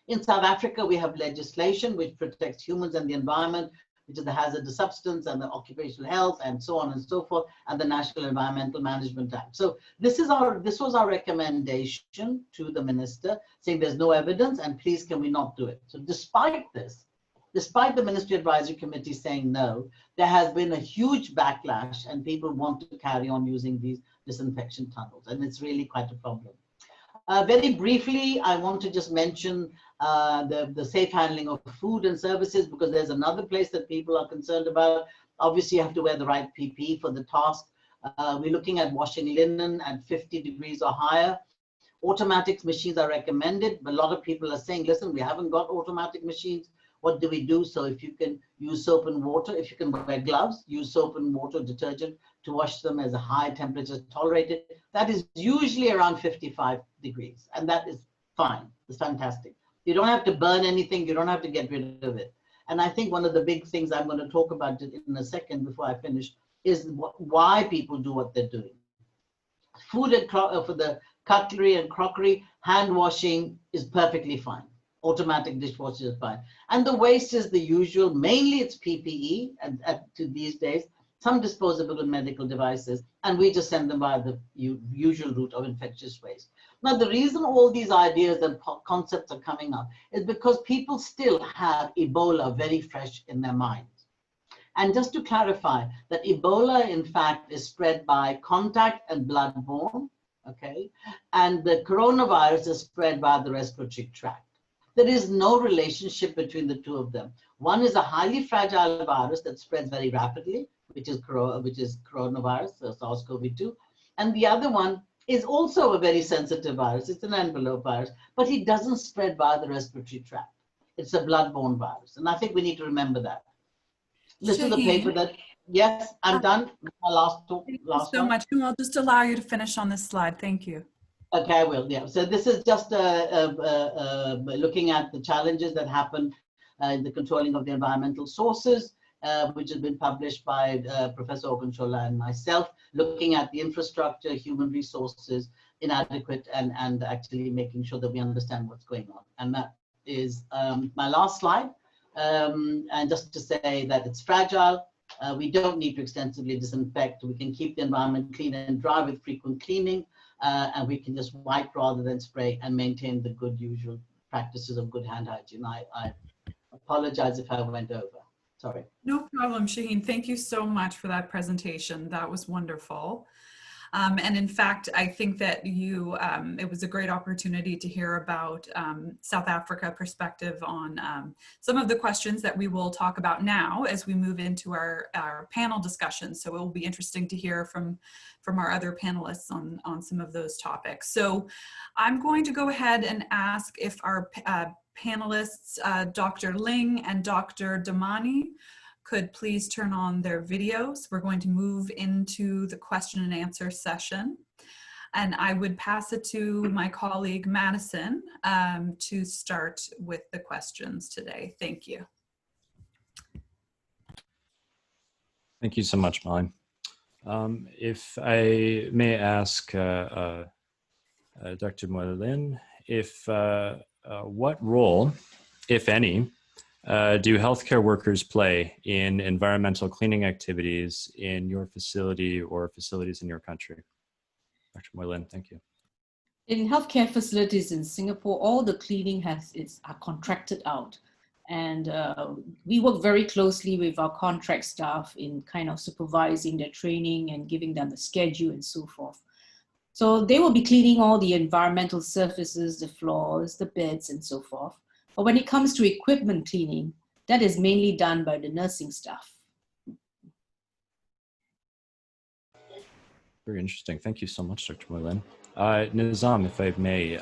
In South Africa, we have legislation which protects humans and the environment, which is the hazardous substance and the occupational health and so on and so forth, and the National Environmental Management Act. So this was our recommendation to the minister, saying there's no evidence and please can we not do it. So despite this, despite the Ministry Advisory Committee saying no, there has been a huge backlash and people want to carry on using these disinfection tunnels, and it's really quite a problem. Very briefly, I want to just mention the safe handling of food and services, because there's another place that people are concerned about. Obviously, you have to wear the right PPE for the task. We're looking at washing linen at 50 degrees or higher. Automatic machines are recommended, but a lot of people are saying, listen, we haven't got automatic machines. What do we do? So if you can use soap and water, if you can wear gloves, use soap and water detergent to wash them as a high temperature tolerated. That is usually around 55 degrees, and that is fine. It's fantastic. You don't have to burn anything. You don't have to get rid of it. And I think one of the big things I'm going to talk about in a second before I finish is why people do what they're doing. Food and for the cutlery and crockery, hand washing is perfectly fine. Automatic dishwasher is fine. And the waste is the usual. Mainly it's PPE to these days, some disposable and medical devices, and we just send them by the usual route of infectious waste. Now, the reason all these ideas and concepts are coming up is because people still have Ebola very fresh in their minds. And just to clarify, that Ebola, in fact, is spread by contact and bloodborne, okay? And the coronavirus is spread by the respiratory tract. There is no relationship between the two of them. One is a highly fragile virus that spreads very rapidly, which is coronavirus, so SARS-CoV-2. And the other one is also a very sensitive virus. It's an envelope virus, but it doesn't spread by the respiratory tract. It's a bloodborne virus. And I think we need to remember that. This is the paper that, yes, I'm done. My last talk. Thank you so much. I'll just allow you to finish on this slide. Thank you. Okay, I will, yeah. So this is just looking at the challenges that happen in the controlling of the environmental sources, which has been published by Professor Ogunsola and myself, looking at the infrastructure, human resources, inadequate, and actually making sure that we understand what's going on. And that is my last slide. And just to say that it's fragile. We don't need to extensively disinfect. We can keep the environment clean and dry with frequent cleaning. And we can just wipe rather than spray and maintain the good usual practices of good hand hygiene. I apologize if I went over. Sorry. No problem, Shaheen. Thank you so much for that presentation. That was wonderful. And in fact, I think that it was a great opportunity to hear about South Africa perspective on some of the questions that we will talk about now as we move into our panel discussion. So it will be interesting to hear from our other panelists on some of those topics. So I'm going to go ahead and ask if our panelists, Dr. Ling and Dr. Damani, could please turn on their videos. We're going to move into the question and answer session. And I would pass it to my colleague Madison to start with the questions today. Thank you. Thank you so much, Molly. If I may ask Dr. Moylin, what role, if any, do healthcare workers play in environmental cleaning activities in your facility or facilities in your country? Dr. Moylin, thank you. In healthcare facilities in Singapore, all the cleaning are contracted out. And we work very closely with our contract staff in kind of supervising their training and giving them the schedule and so forth. So they will be cleaning all the environmental surfaces, the floors, the beds, and so forth. But when it comes to equipment cleaning, that is mainly done by the nursing staff. Very interesting. Thank you so much, Dr. Moylin. Nizam, if I may,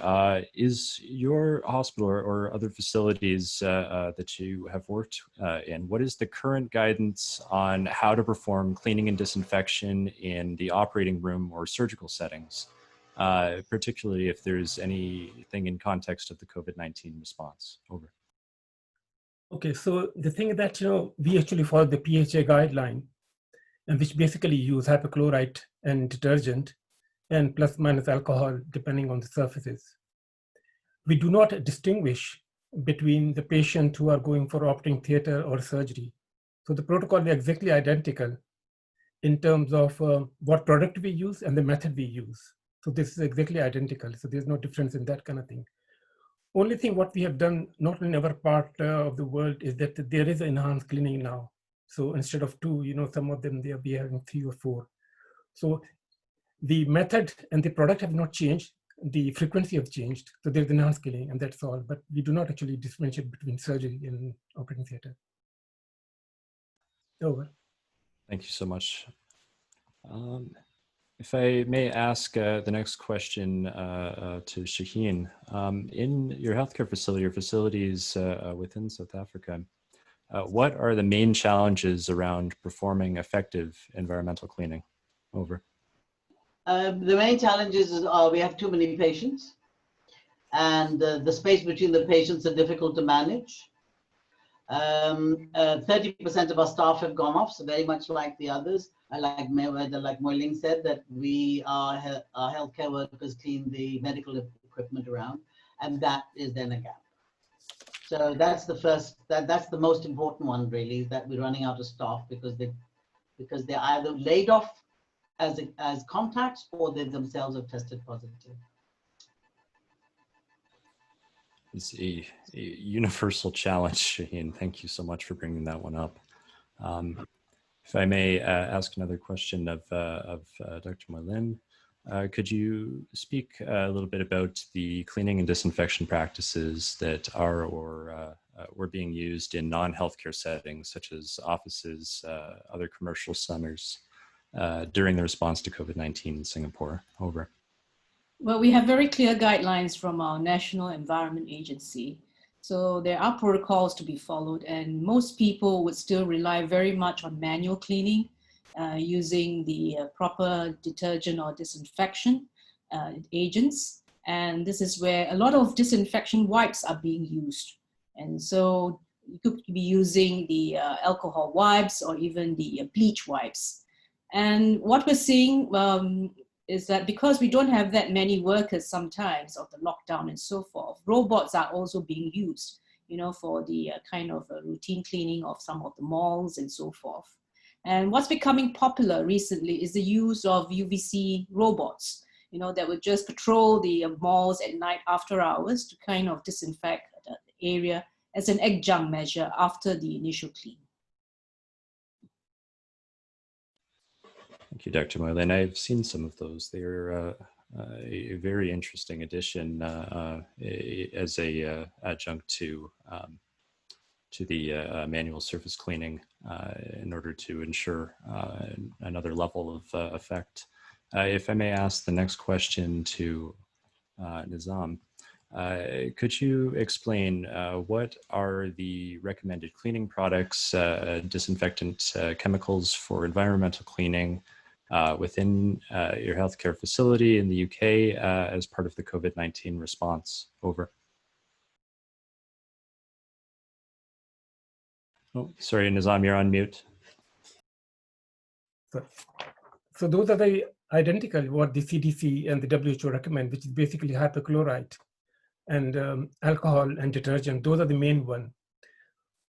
is your hospital or other facilities that you have worked in, what is the current guidance on how to perform cleaning and disinfection in the operating room or surgical settings, particularly if there's anything in context of the COVID-19 response? Over. Okay, so the thing that, we actually follow the PHA guideline, and which basically use hypochlorite and detergent and plus minus alcohol depending on the surfaces. We do not distinguish between the patient who are going for operating theater or surgery. So the protocol is exactly identical in terms of what product we use and the method we use. So this is exactly identical. So there's no difference in that kind of thing. Only thing what we have done, not in our part of the world, is that there is enhanced cleaning now. So instead of 2, some of them, we are having 3 or 4. So the method and the product have not changed. The frequency have changed. So there's enhanced cleaning, and that's all. But we do not actually differentiate between surgery and operating theater. Over. Thank you so much. If I may ask the next question to Shaheen, in your healthcare facility or facilities within South Africa, what are the main challenges around performing effective environmental cleaning? Over. The main challenges is we have too many patients, and the space between the patients are difficult to manage. 30% of our staff have gone off, so very much like the others. Like Moy Ling said, that our healthcare workers clean the medical equipment around, and that is then a gap. So that's the first, that's the most important one really, that we're running out of staff because they're either laid off as contacts or they themselves have tested positive. It's a universal challenge, Shaheen. Thank you so much for bringing that one up. If I may ask another question of Dr. Moylin, could you speak a little bit about the cleaning and disinfection practices that are or were being used in non-healthcare settings, such as offices, other commercial centers, during the response to COVID-19 in Singapore? Over. Well, we have very clear guidelines from our National Environment Agency. So there are protocols to be followed, and most people would still rely very much on manual cleaning using the proper detergent or disinfection agents. And this is where a lot of disinfection wipes are being used. And so you could be using the alcohol wipes or even the bleach wipes. And what we're seeing is that because we don't have that many workers sometimes of the lockdown and so forth, robots are also being used, for the kind of routine cleaning of some of the malls and so forth. And what's becoming popular recently is the use of UVC robots, that would just patrol the malls at night after hours to kind of disinfect the area as an adjunct measure after the initial clean. Thank you, Dr. Moylin. I've seen some of those. They're a very interesting addition as a adjunct to the manual surface cleaning in order to ensure another level of effect. If I may ask the next question to Nizam, could you explain what are the recommended cleaning products, disinfectant chemicals for environmental cleaning within your healthcare facility in the UK as part of the COVID-19 response? Over. Oh, sorry, Nizam, you're on mute. So those are the identical what the CDC and the WHO recommend, which is basically hypochlorite and alcohol and detergent. Those are the main one.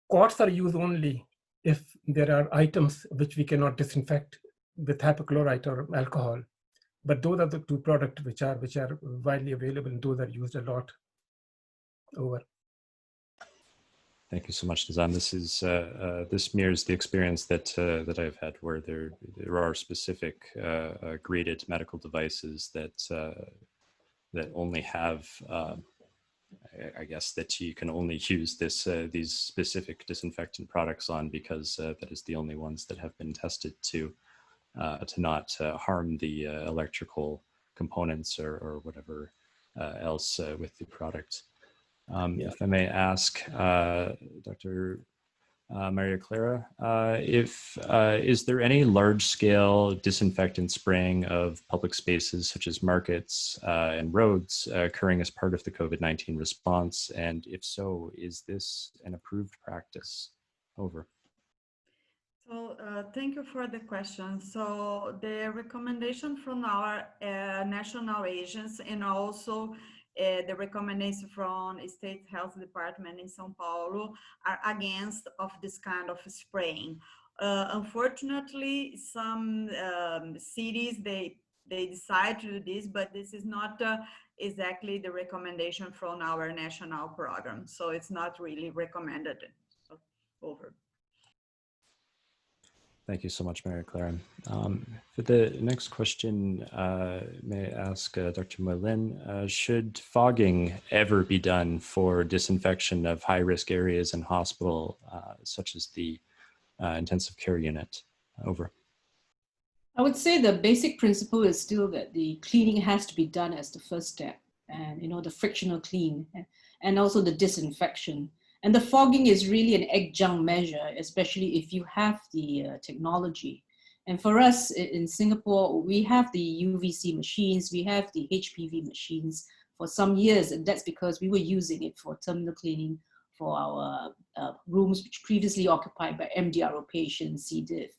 Quartz are used only if there are items which we cannot disinfect with hypochlorite or alcohol. But those are the 2 products which are widely available, and those are used a lot. Over. Thank you so much, Nizam. This mirrors the experience that I've had, where there are specific graded medical devices that only have, I guess, that you can only use these specific disinfectant products on because that is the only ones that have been tested to not harm the electrical components or whatever else with the product. If I may ask Dr. Maria Clara, is there any large-scale disinfectant spraying of public spaces such as markets and roads occurring as part of the COVID-19 response? And if so, is this an approved practice? Over. So thank you for the question. So the recommendation from our national agents and also the recommendations from State Health Department in São Paulo are against of this kind of spraying. Unfortunately, some cities, they decide to do this, but this is not exactly the recommendation from our national program. So it's not really recommended. Over. Thank you so much, Maria Clara. For the next question, may I ask Dr. Moylin, should fogging ever be done for disinfection of high-risk areas in hospital, such as the intensive care unit? Over. I would say the basic principle is still that the cleaning has to be done as the first step, and the frictional clean, and also the disinfection. And the fogging is really an adjunct measure, especially if you have the technology. And for us in Singapore, we have the UVC machines, we have the HPV machines for some years, and that's because we were using it for terminal cleaning for our rooms which previously occupied by MDRO patients, C. diff.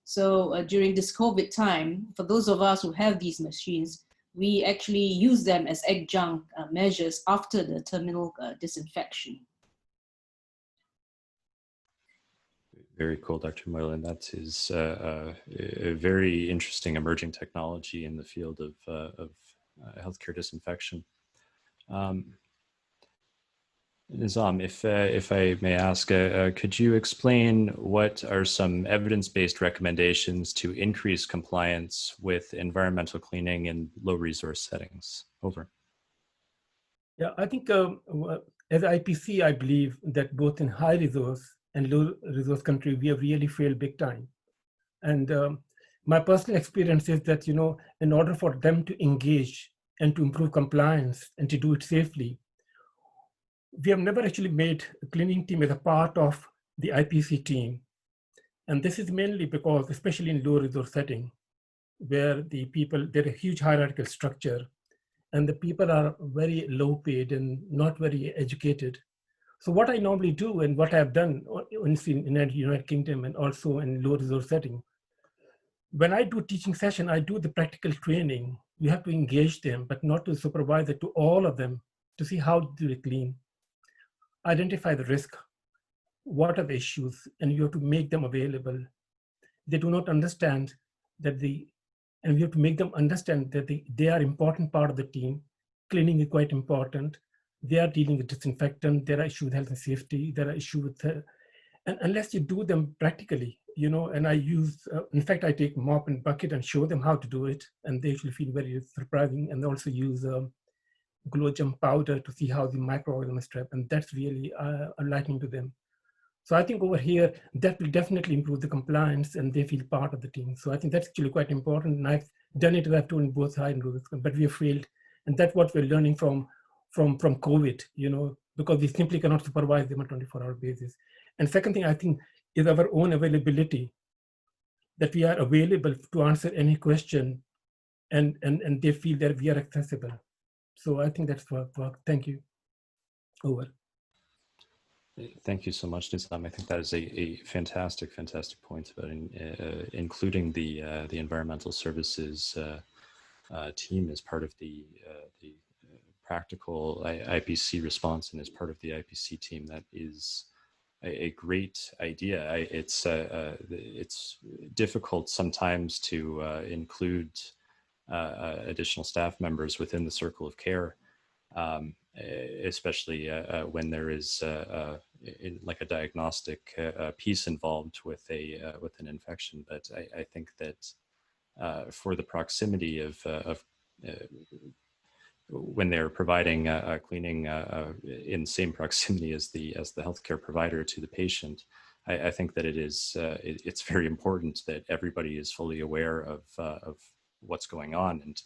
So during this COVID time, for those of us who have these machines, we actually use them as adjunct measures after the terminal disinfection. Very cool, Dr. Moylin. That is a very interesting emerging technology in the field of healthcare disinfection. Nizam, if I may ask, could you explain what are some evidence-based recommendations to increase compliance with environmental cleaning in low-resource settings? Over. Yeah, I think as IPC, I believe that both in high resource and low resource country, we have really failed big time. And my personal experience is that, in order for them to engage and to improve compliance and to do it safely, we have never actually made a cleaning team as a part of the IPC team. And this is mainly because, especially in low resource setting, where there's a huge hierarchical structure, and the people are very low paid and not very educated. So what I normally do, and what I've done in the United Kingdom and also in low resource setting, when I do teaching session, I do the practical training. You have to engage them, but not to supervise it, to all of them, to see how do they clean, identify the risk, what are the issues, and you have to make them available. They do not understand that and we have to make them understand that they are important part of the team. Cleaning is quite important. They are dealing with disinfectant. There are issues with health and safety. There are issues with, and unless you do them practically, and I use, in fact, I take mop and bucket and show them how to do it. And they actually feel very surprising. And also use glow gem powder to see how the microorganisms trap. And that's really enlightening to them. So I think over here, that will definitely improve the compliance and they feel part of the team. So I think that's actually quite important. And I've done it, I've done both high and low, but we have failed. And that's what we're learning from COVID, because we simply cannot supervise them on a 24-hour basis. And second thing, I think, is our own availability, that we are available to answer any question and they feel that we are accessible. So I think that's what, thank you. Over. Thank you so much, Nizam. I think that is a fantastic point about including the environmental services team as part of the practical IPC response and as part of the IPC team. That is a great idea. It's difficult sometimes to include additional staff members within the circle of care. Especially when there is like a diagnostic piece involved with an infection. But I think that for the proximity of when they're providing cleaning in the same proximity as the healthcare provider to the patient, I think that it's very important that everybody is fully aware of what's going on and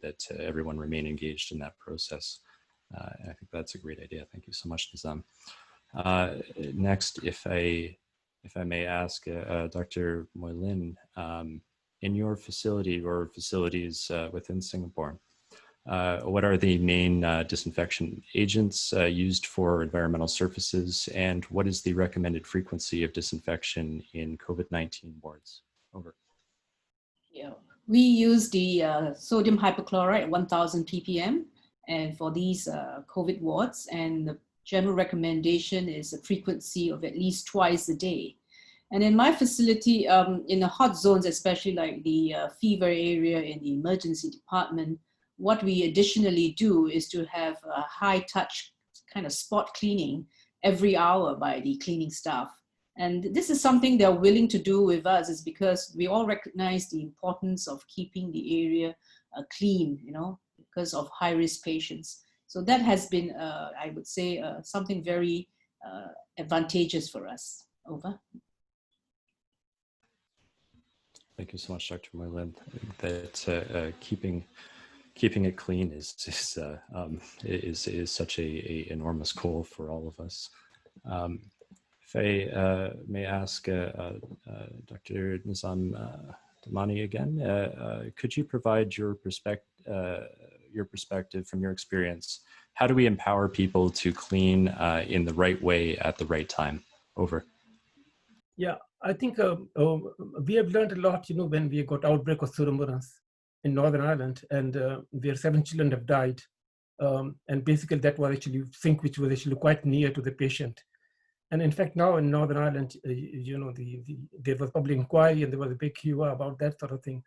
that everyone remain engaged in that process. I think that's a great idea. Thank you so much, Nizam. Next, if I may ask Dr. Moylin, in your facility or facilities within Singapore, what are the main disinfection agents used for environmental surfaces, and what is the recommended frequency of disinfection in COVID-19 wards? Over. Yeah. We use the sodium hypochlorite 1000 ppm, and for these COVID wards, and the general recommendation is a frequency of at least twice a day. And in my facility, in the hot zones, especially like the fever area in the emergency department, what we additionally do is to have a high touch kind of spot cleaning every hour by the cleaning staff. And this is something they're willing to do with us, is because we all recognize the importance of keeping the area clean, you know, because of high risk patients. So that has been, I would say, something very advantageous for us. Over. Thank you so much, Dr. Moylan. That keeping it clean is such a enormous goal for all of us. If I may ask Dr. Nizam Damani again, could you provide your perspective from your experience? How do we empower people to clean in the right way at the right time? Over. Yeah, I think we have learned a lot, you know, when we got outbreak of Pseudomonas in Northern Ireland, and where 7 children have died. And basically that was actually sink, which was actually quite near to the patient. And in fact, now in Northern Ireland, you know, there was public inquiry and there was a big QA about that sort of thing.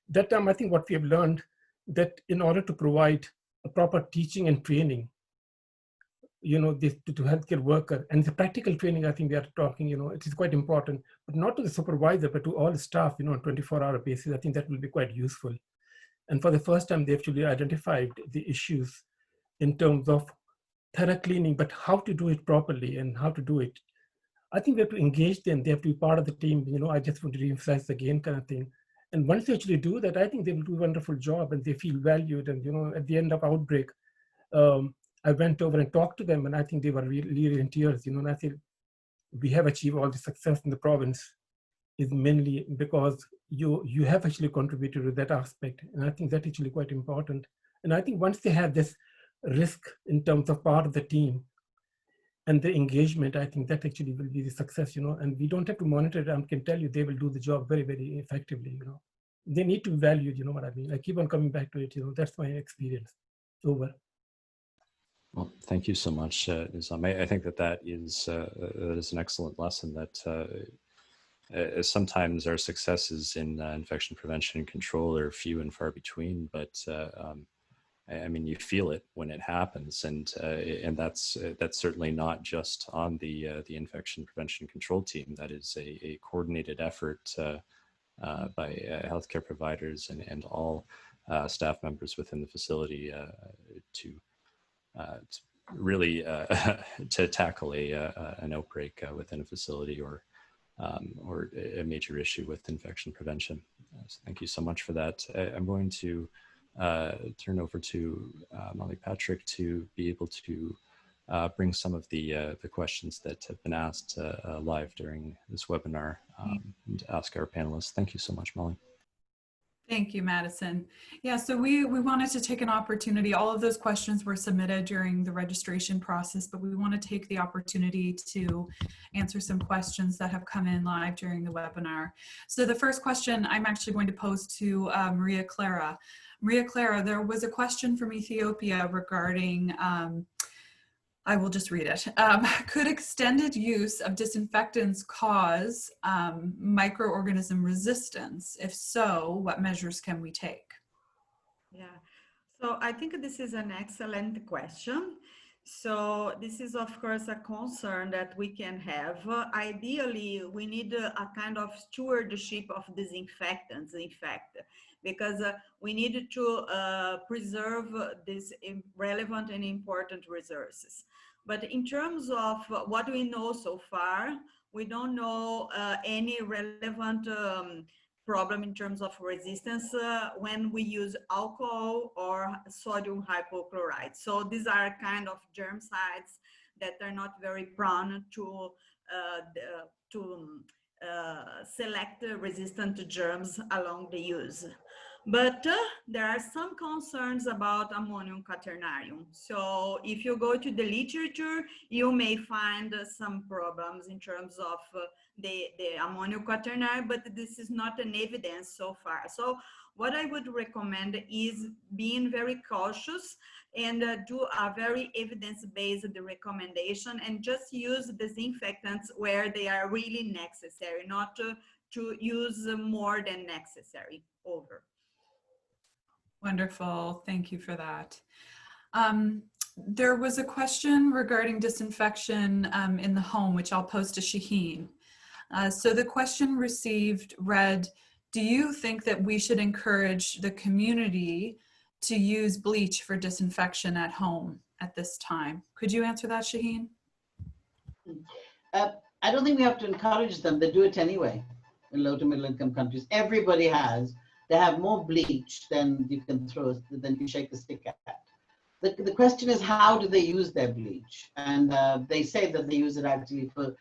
That time, I think what we have learned, that in order to provide a proper teaching and training, you know, to healthcare worker, and the practical training, I think we are talking, you know, it is quite important, but not to the supervisor, but to all the staff, you know, on 24-hour basis. I think that will be quite useful. And for the first time, they actually identified the issues in terms of thorough cleaning, but how to do it properly and how to do it. I think we have to engage them. They have to be part of the team. You know, I just want to reemphasize again kind of thing. And once they actually do that, I think they will do a wonderful job and they feel valued. And, you know, at the end of outbreak, I went over and talked to them, and I think they were really in tears, you know, and I said, we have achieved all the success in the province is mainly because you have actually contributed to that aspect. And I think that's actually quite important. And I think once they have this risk in terms of part of the team and the engagement, I think that actually will be the success, you know, and we don't have to monitor it. I can tell you they will do the job very, very effectively, you know. They need to be valued, you know what I mean? I keep on coming back to it, you know, that's my experience. Over. Well, thank you so much, Nizam. I think that is an excellent lesson, that sometimes our successes in infection prevention and control are few and far between, but I mean, you feel it when it happens, and that's certainly not just on the infection prevention and control team. That is a coordinated effort by healthcare providers and all staff members within the facility to really to tackle an outbreak within a facility or a major issue with infection prevention. So thank you so much for that. I'm going to turn over to Molly Patrick to be able to bring some of the questions that have been asked live during this webinar and ask our panelists. Thank you so much, Molly. Thank you, Madison. Yeah, so we wanted to take an opportunity. All of those questions were submitted during the registration process, but we want to take the opportunity to answer some questions that have come in live during the webinar. So the first question I'm actually going to pose to Maria Clara. Maria Clara, there was a question from Ethiopia regarding I will just read it. Could extended use of disinfectants cause microorganism resistance? If so, what measures can we take? Yeah, so I think this is an excellent question. So this is, of course, a concern that we can have. Ideally, we need a kind of stewardship of disinfectants, in fact, because we need to preserve these relevant and important resources. But in terms of what we know so far, we don't know any relevant problem in terms of resistance when we use alcohol or sodium hypochlorite. So these are kind of germicides that are not very prone to select resistant germs along the use. But there are some concerns about ammonium quaternarium. So if you go to the literature, you may find some problems in terms of the ammonium quaternary, but this is not an evidence so far. So what I would recommend is being very cautious and do a very evidence-based recommendation and just use disinfectants where they are really necessary, not to use more than necessary. Over. Wonderful. Thank you for that. There was a question regarding disinfection in the home, which I'll pose to Shaheen. So the question received read, do you think that we should encourage the community to use bleach for disinfection at home at this time? Could you answer that, Shaheen? I don't think we have to encourage them. They do it anyway in low to middle income countries. Everybody has. They have more bleach than you can throw, than you shake a stick at. The question is, how do they use their bleach? And they say that they use it actually for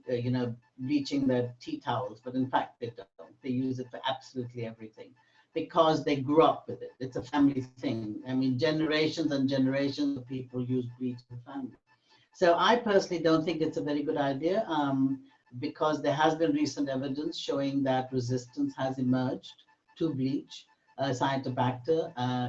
you know, bleaching their tea towels, but in fact they don't. They use it for absolutely everything because they grew up with it. It's a family thing. I mean, generations and generations of people use bleach in the family. So I personally don't think it's a very good idea because there has been recent evidence showing that resistance has emerged to bleach. Cyanobacter,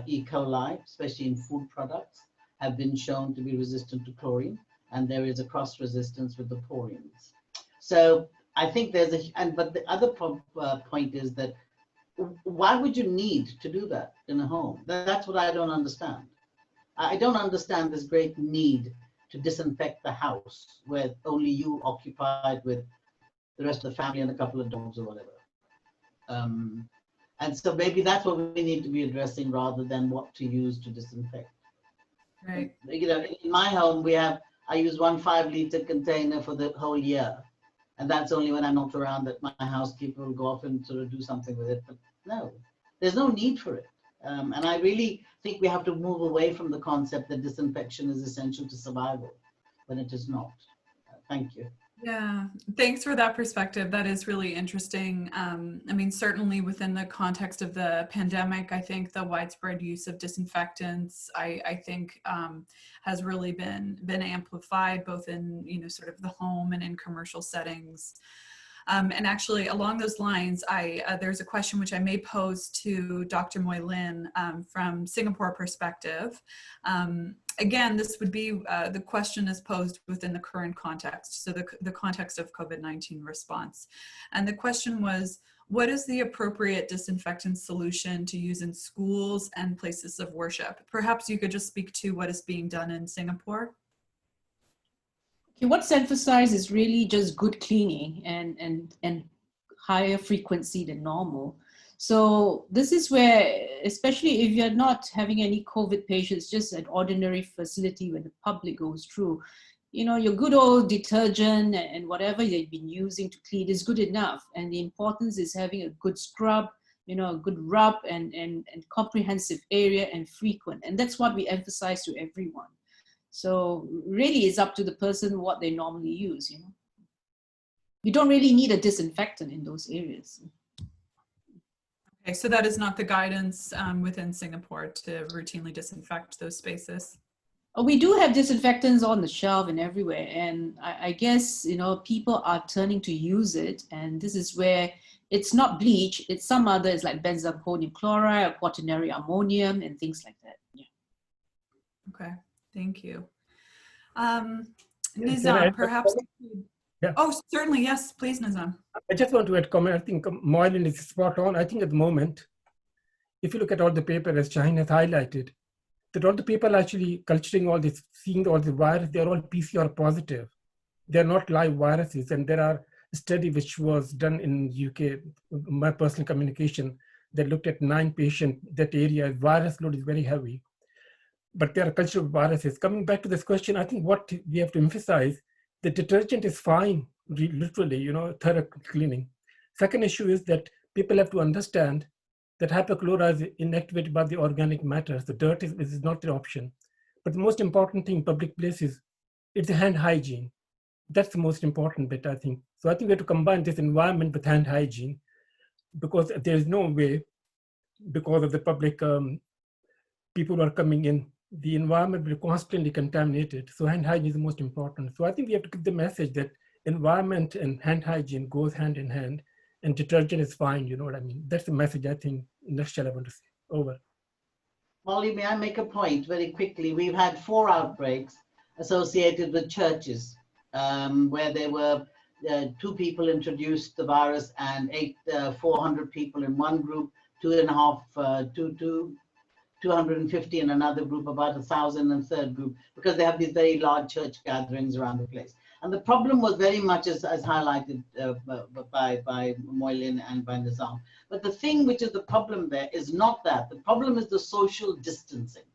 E. coli, especially in food products, have been shown to be resistant to chlorine, and there is a cross resistance with the porins. So I think there's but the other point is that why would you need to do that in a home? That's what I don't understand. I don't understand this great need to disinfect the house where only you occupied with the rest of the family and a couple of dogs or whatever. And so maybe that's what we need to be addressing rather than what to use to disinfect. Right. You know, in my home, I use 1 5-liter container for the whole year. And that's only when I'm not around that my housekeeper will go off and sort of do something with it. But no, there's no need for it. And I really think we have to move away from the concept that disinfection is essential to survival when it is not. Thank you. Yeah, thanks for that perspective. That is really interesting. I mean, certainly within the context of the pandemic, I think the widespread use of disinfectants, I think has really been amplified both in, you know, sort of the home and in commercial settings. And actually along those lines, there's a question which I may pose to Dr. Moy Lin from Singapore perspective. Again, this would be, the question is posed within the current context, so the context of COVID-19 response. And the question was, what is the appropriate disinfectant solution to use in schools and places of worship? Perhaps you could just speak to what is being done in Singapore. Okay, what's emphasized is really just good cleaning and higher frequency than normal. So this is where, especially if you're not having any COVID patients, just an ordinary facility where the public goes through, you know, your good old detergent and whatever you've been using to clean is good enough. And the importance is having a good scrub, you know, a good rub and comprehensive area and frequent. And that's what we emphasize to everyone. So really it's up to the person what they normally use, you know. You don't really need a disinfectant in those areas. Okay, so that is not the guidance within Singapore to routinely disinfect those spaces? We do have disinfectants on the shelf and everywhere. And I guess, you know, people are turning to use it. And this is where it's not bleach, it's some other, it's like benzalkonium chloride or quaternary ammonium and things like that. Yeah. Okay, thank you. Nizam, perhaps. Yeah. Oh, certainly, yes, please, Nizam. I just want to add a comment. I think Moy Lin is spot on. I think at the moment, if you look at all the paper as Shaheen has highlighted, that all the people actually culturing all this, seeing all the virus, they're all PCR positive. They're not live viruses. And there are a study which was done in UK, my personal communication, that looked at 9 patients, that area, virus load is very heavy. But there are cultural viruses. Coming back to this question, I think what we have to emphasize, the detergent is fine, literally, you know, thorough cleaning. Second issue is that people have to understand that hypochlorite is inactivated by the organic matter. The dirt is not the option. But the most important thing in public places, it's the hand hygiene. That's the most important bit, I think. So I think we have to combine this environment with hand hygiene because there is no way, because of the public people who are coming in, the environment will be constantly contaminated. So hand hygiene is the most important. So I think we have to give the message that environment and hand hygiene goes hand in hand. and detergent is fine, you know what I mean? That's the message I think, in a nutshell, I want to say. Over. Molly, may I make a point very quickly? We've had 4 outbreaks associated with churches where there were 2 people introduced the virus and 400 people in one group, 250 in another group, about 1,000 in third group, because they have these very large church gatherings around the place. And the problem was very much as highlighted by Moylin and by Nizam. But the thing which is the problem there is not that. The problem is the social distancing.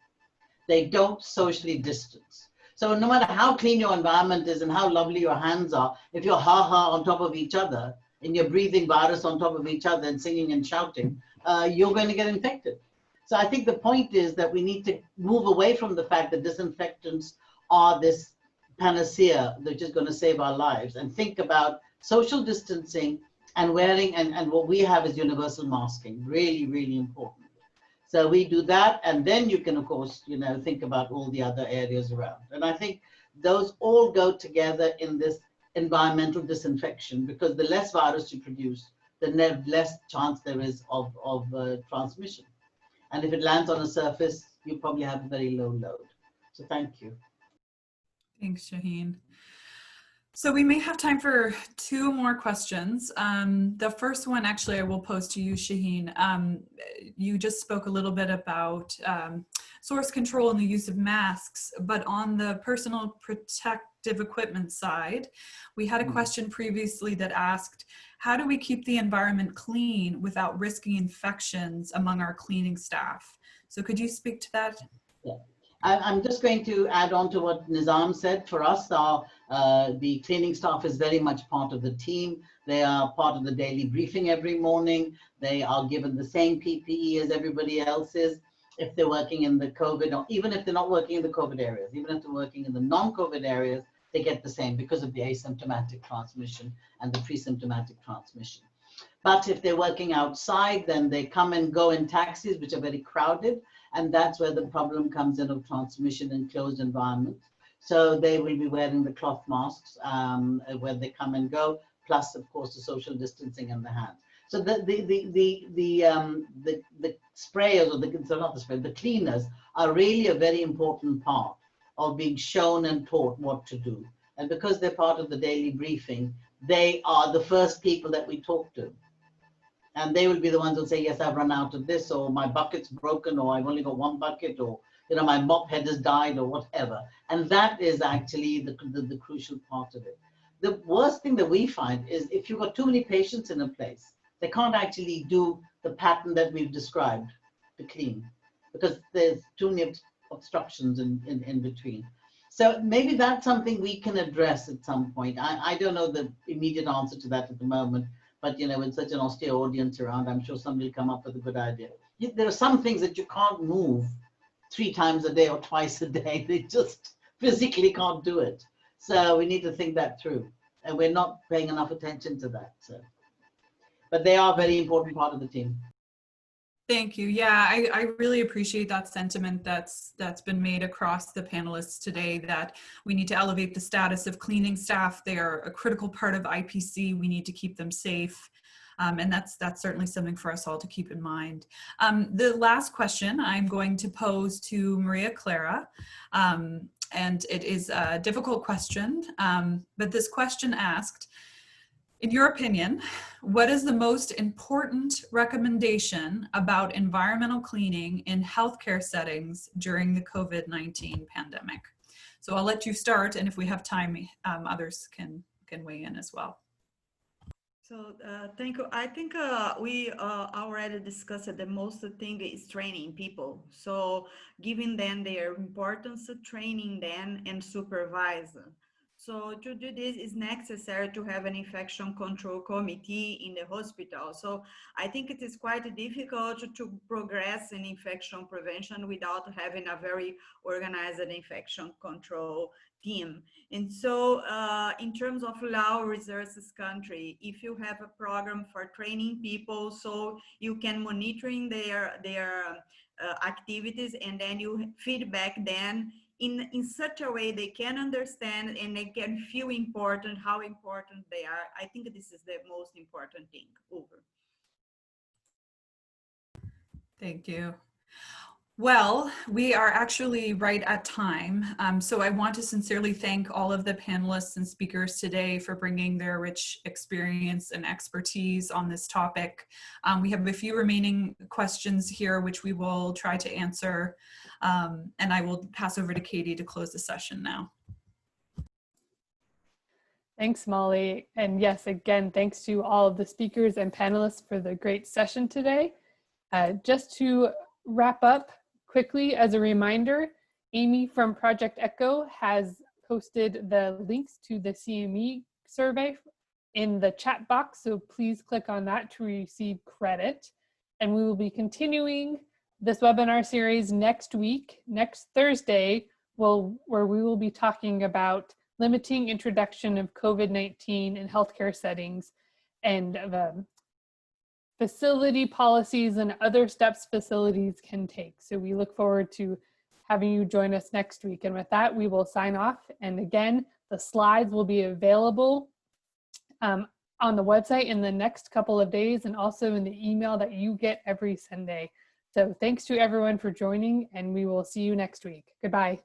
They don't socially distance. So no matter how clean your environment is and how lovely your hands are, if you're ha-ha on top of each other and you're breathing virus on top of each other and singing and shouting, you're going to get infected. So I think the point is that we need to move away from the fact that disinfectants are this panacea that's just going to save our lives, and think about social distancing and wearing, and what we have is universal masking, really, really important. So we do that, and then you can, of course, you know, think about all the other areas around. And I think those all go together in this environmental disinfection, because the less virus you produce, the less chance there is of transmission. And if it lands on a surface, you probably have a very low load. So thank you. Thanks, Shaheen. So we may have time for 2 more questions. The first one, actually, I will pose to you, Shaheen. You just spoke a little bit about source control and the use of masks, but on the personal protective equipment side, we had a question previously that asked, how do we keep the environment clean without risking infections among our cleaning staff? So could you speak to that? Yeah. I'm just going to add on to what Nizam said. For us, the cleaning staff is very much part of the team. They are part of the daily briefing every morning. They are given the same PPE as everybody else is. If they're working in the COVID, or even if they're not working in the COVID areas, even if they're working in the non-COVID areas, they get the same because of the asymptomatic transmission and the pre-symptomatic transmission. But if they're working outside, then they come and go in taxis, which are very crowded. And that's where the problem comes in of transmission in closed environments. So they will be wearing the cloth masks where they come and go, plus of course the social distancing in the hands. So the sprayers, or the cleaners are really a very important part of being shown and taught what to do. And because they're part of the daily briefing, they are the first people that we talk to. And they will be the ones who say, yes, I've run out of this, or my bucket's broken, or I've only got 1 bucket, or, you know, my mop head has died, or whatever. And that is actually the crucial part of it. The worst thing that we find is if you've got too many patients in a place, they can't actually do the pattern that we've described to clean, because there's too many obstructions in between. So maybe that's something we can address at some point. I don't know the immediate answer to that at the moment. But, you know, with such an austere audience around, I'm sure somebody will come up with a good idea. There are some things that you can't move 3 times a day or twice a day. They just physically can't do it. So we need to think that through. And we're not paying enough attention to that. So, but they are a very important part of the team. Thank you. Yeah, I really appreciate that sentiment that's been made across the panelists today, that we need to elevate the status of cleaning staff. They are a critical part of IPC. We need to keep them safe. And that's certainly something for us all to keep in mind. The last question I'm going to pose to Maria Clara, and it is a difficult question, but this question asked, in your opinion, what is the most important recommendation about environmental cleaning in healthcare settings during the COVID-19 pandemic? So I'll let you start, and if we have time, others can weigh in as well. So thank you. I think we already discussed the most thing is training people. So giving them their importance, training them, and supervise. So to do this is necessary to have an infection control committee in the hospital. So I think it is quite difficult to progress in infection prevention without having a very organized infection control team. And so in terms of low resources country, if you have a program for training people so you can monitoring their activities, and then you feedback them in such a way they can understand and they can feel important, how important they are. I think this is the most important thing. Over. Thank you. Well, we are actually right at time. So I want to sincerely thank all of the panelists and speakers today for bringing their rich experience and expertise on this topic. We have a few remaining questions here, which we will try to answer. And I will pass over to Katie to close the session now. Thanks, Molly. And yes, again, thanks to all of the speakers and panelists for the great session today. Just to wrap up quickly, as a reminder, Amy from Project ECHO has posted the links to the CME survey in the chat box, so please click on that to receive credit. And we will be continuing this webinar series next week, next Thursday, where we will be talking about limiting introduction of COVID-19 in healthcare settings and the facility policies and other steps facilities can take. So we look forward to having you join us next week. And with that, we will sign off. And again, the slides will be available on the website in the next couple of days and also in the email that you get every Sunday. So thanks to everyone for joining, and we will see you next week. Goodbye.